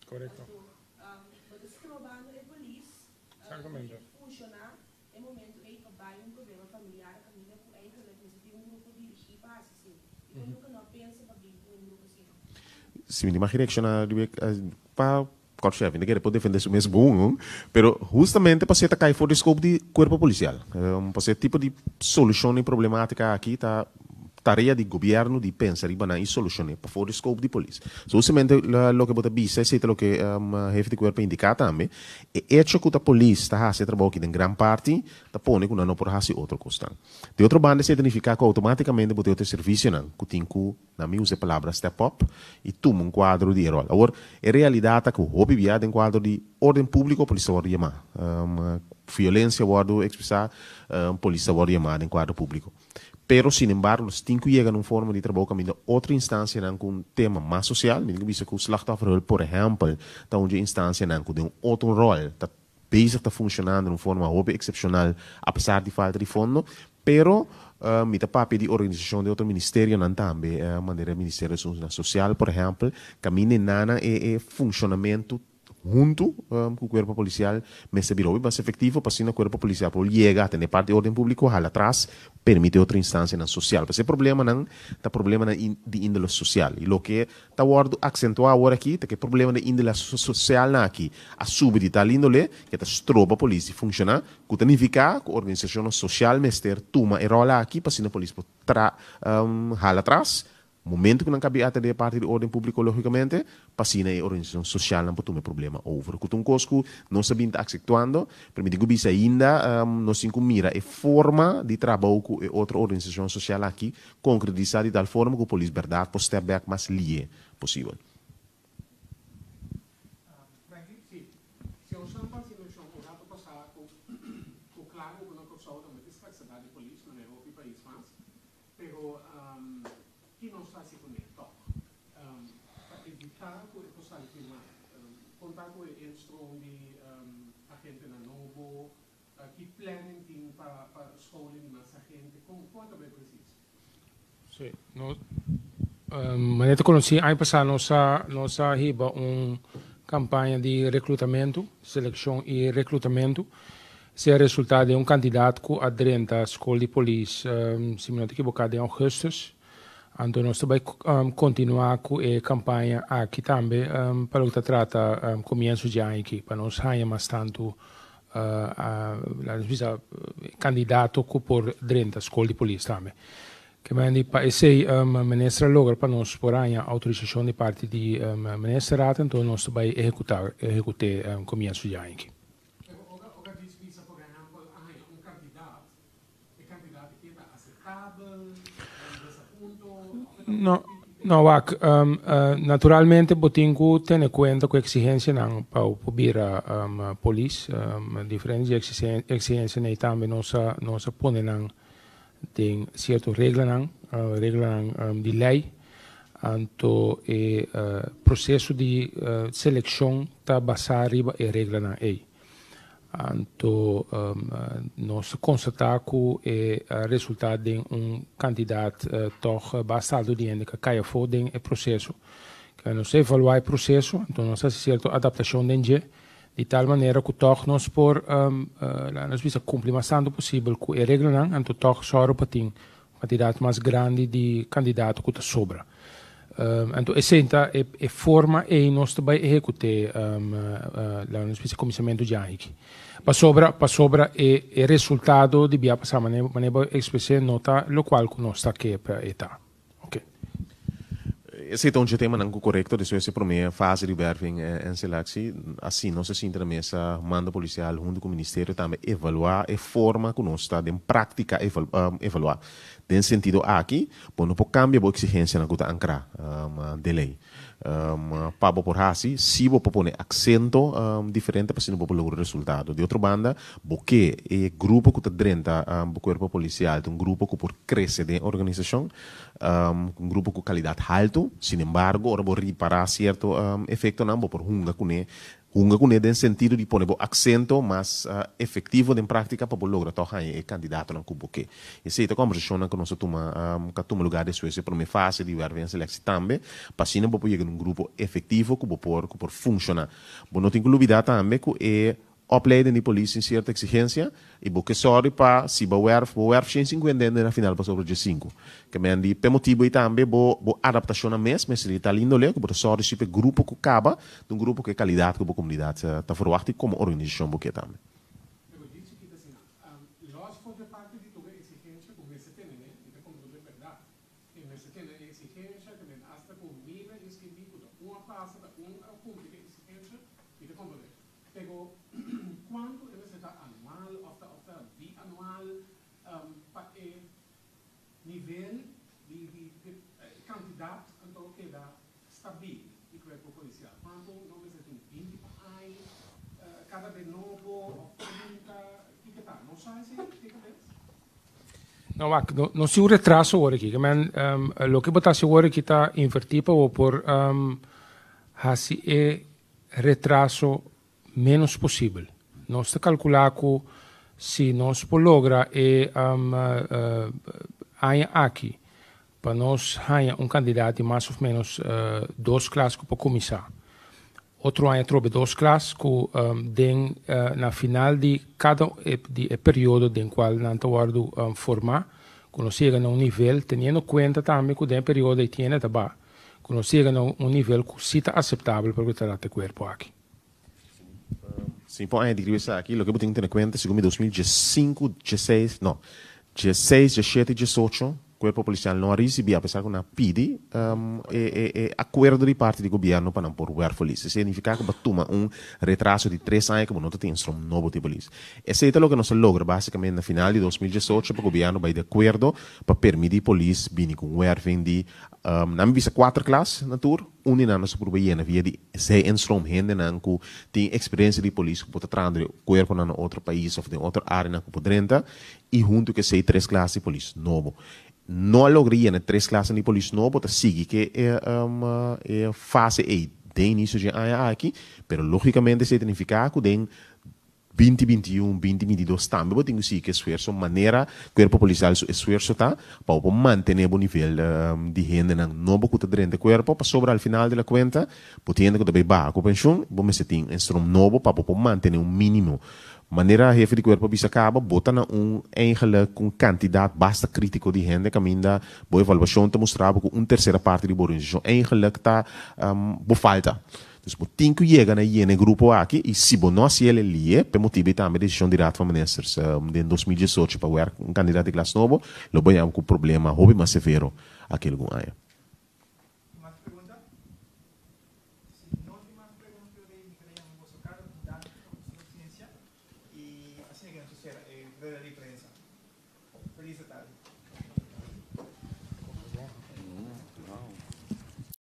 Correcto. Exactamente. Funcionar em momento em que vai problema familiar, a família com eigenlijk tem grupo dirigido para assim. E nunca não pensa para vir um grupo assim. Sim, me imagino que para corpo-chefe, ninguém pode defender isso mesmo bom, pero justamente para ser cair fora do escopo de corpo policial, para ser tipo de solução em problemática aqui tá tarefa do governo de pensar e banana e solucionar para fora do escopo de polícia. Justamente o que você visa, é o que o chefe de corpo indica também, é hecho que a polícia está fazendo trabalho aqui em grande parte, está pondo que não por fazer outra coisa. De outra banda, significa que automaticamente você tem serviço não, que tem que na minha usa a palavra step up e toma um quadro de rol. Agora, em realidade, que o hobby viado em quadro de ordem público, a polícia vai chamar. Violência vai expressar, a polícia vai chamar em quadro público. Pero, sin embargo, nós temos que chegar numa forma de trabalho com outra instância com um tema mais social. Nós temos que o slachtofferhulp, por exemplo, está uma instância que tem outro rol, está bezig te funcionando de uma forma hobby excepcional, apesar de falta de fundo, pero met de papel de organisação de outro ministério não também, maneira Ministério Social, por exemplo, caminha nana e funcionamento junto com o corpo policial, mas se virou mais efetivo para o corpo policial para chegar a ter parte de ordem pública lá atrás, permite outra instância na social. Porque esse problema não é problema de índole social. E o que está acentuado agora aqui, é que o problema de índole social não aqui, a subir de tal índole, que está estropa a polícia funcionar, que significa que a organização social mestre toma e rola aqui para a polícia lá atrás, momento que não cabe atender parte de ordem pública, logicamente, passina a organização social não pode ter problema over. Que um cosco não sabia estar executando, permite que bisa ainda não se mira a forma de trabalho com outra organização social aqui, concretizar de tal forma que a polícia verdade pode step back mais livre possível. Frankie, sim. Se eu chamo para o chão, o rato passar com claro que não causou também discapacidade de polícia, não é o país mais, pero que não está se conectado. Para evitar que o pessoal firmar, contar com o instrumento de agente na novo, que planning para a escola de mais agente, como também precisa. Sim. Maneira conheci, ano passado nós hiba campanha de recrutamento, seleção e recrutamento. Se é resultado de candidato que aderente à escola de polícia, se me não equivocado, em agosto. Então, nós vamos continuar com a campanha aqui também, para o que trata começo de ano aqui, para nós ganhar mais tanto candidato que por dentro da escola de polícia também. Que para esse ministro logra para nós por aí a autorização de parte do ministro, então nós vamos executar começo de ano aqui. No, naturalmente, tenho que ter em conta que a exigência não para vir a polícia, diferentes exigências também nós põe tem certas regras de lei, então o processo de seleção está baseado em regras aí. Anto nós constatar que é resultado de candidato toch bastante de que caia fora do processo. Que nós evaluar o processo, então nós fazemos certa adaptação de tal maneira que toch nós por nós visa cumprir mais tanto possível com a regra não, então toch só para ter candidato mais grande de candidato que sobra. Então essa é forma e nós também executar nós visa comissamento de aqui. Para sobra é resultado de via passar maneira expressar nota local que nós está aqui para età. Esse é um tema não correto, isso é a primeira fase de werving e seleção. Assim, nós se a mesa manda policial junto com o Ministério também evaluar a forma que nós está em prática evaluar. Nesse sentido, aqui, não pode cambiar a exigência na guta ancra de lei. Para por assim, se você pôr acento diferente para se não lograr resultado. De outra banda, porque é grupo que está dentro do corpo policial, um grupo que pode crescer da organização, um grupo com qualidade alta, sin embargo, ora vou reparar certo efeito não, por hunga com no sentido de pôr acento mais efetivo em prática para lograr tocar o candidato no cubo que essa é a conversação que nós toma lugar de Suécia para uma fase de werving seleção também para assim não pode chegar um grupo efetivo que pode funcionar. Bom, não tem que olvidar também que é opleiding de polícia em certa exigência e porque sorry para se werf 150 na final para sobre 5 que men di per motivo e também bo adaptação a mesma se está lindo le que por sorry se grupo que acaba de um grupo que é qualidade que a comunidade está forward como organização porque também. Eu disse que assim, nós fomos parte de toda a exigência que você tem, né? Então como é verdade, que você tem a exigência que men hasta com nível escrito uma passa da ponto de exigência e de como pero quanto deve ser anual ou bianual para o nível de candidato então que dá stabil e corpo policial. Quanto não deve ser 20 aí cada de novo ou 30 que tá? Não sabe se fica bem? Não se o retraso agora aqui, mas o que botar se agora aqui está invertido ou por assim é retraso menos possível. Nós calculamos que se nós logra aqui para nós ter candidato de mais ou menos 2 classes para começar. Outro ano trobe 2 classes que na final de cada período em qual nós vamos formar, que nós chegamos a nível, tendo em conta também que o período tem também, que nós chegamos a nível que está aceitável para o tratar corpo aqui. Sim, pode adquirir isso aqui. O que eu tenho que ter em conta, segundo 2015, 16, não, 16, 17, 18, o corpo policial não recebia, apesar que não pede, acordo de parte do governo para não pôr o polícia. Significa que batuma retraso de 3 anos que não tem um novo tipo de polícia. Esse é o que nós logra basicamente na final de 2018 para o governo vai de acordo para permitir a polícia vir com o werving de na visa 4 classes na tour, na nossa probeia via de 6 instrumentos que tem experiência de polícia que pode trazer o corpo na outro país ou em outra área que pode renta e junto que 6 3 classes de polícia novo. Não lograria na 3 classes de polícia novo, para seguir que é fase de início de ano aqui, mas logicamente significa que tem 2021, 2022 também, eu tenho que esforço maneira que o corpo policial esforço tá para manter o nível de renda não novo que está dentro do corpo para sobrar al final da conta, potendo que também vá com pensão, vamos ter um instrumento novo para manter mínimo. Maneira a jefe de corpo bisa acaba bota na eigenlijk candidaat basta crítico de renda que ainda boa evaluação te mostrava que terceira parte de organização eigenlijk tá falta. Então, tem que chegar no grupo aqui e se não se ele lie, por motivo também de decisão direta para ministros em 2018 para ver candidato de classe novo, lo banhamos com problema hobby mais severo aquele que há. Más preguntas? Si no hay más preguntas, yo le queríamos sacar datos de su ciencia y así que nos hiciera de prensa. Feliz tarde.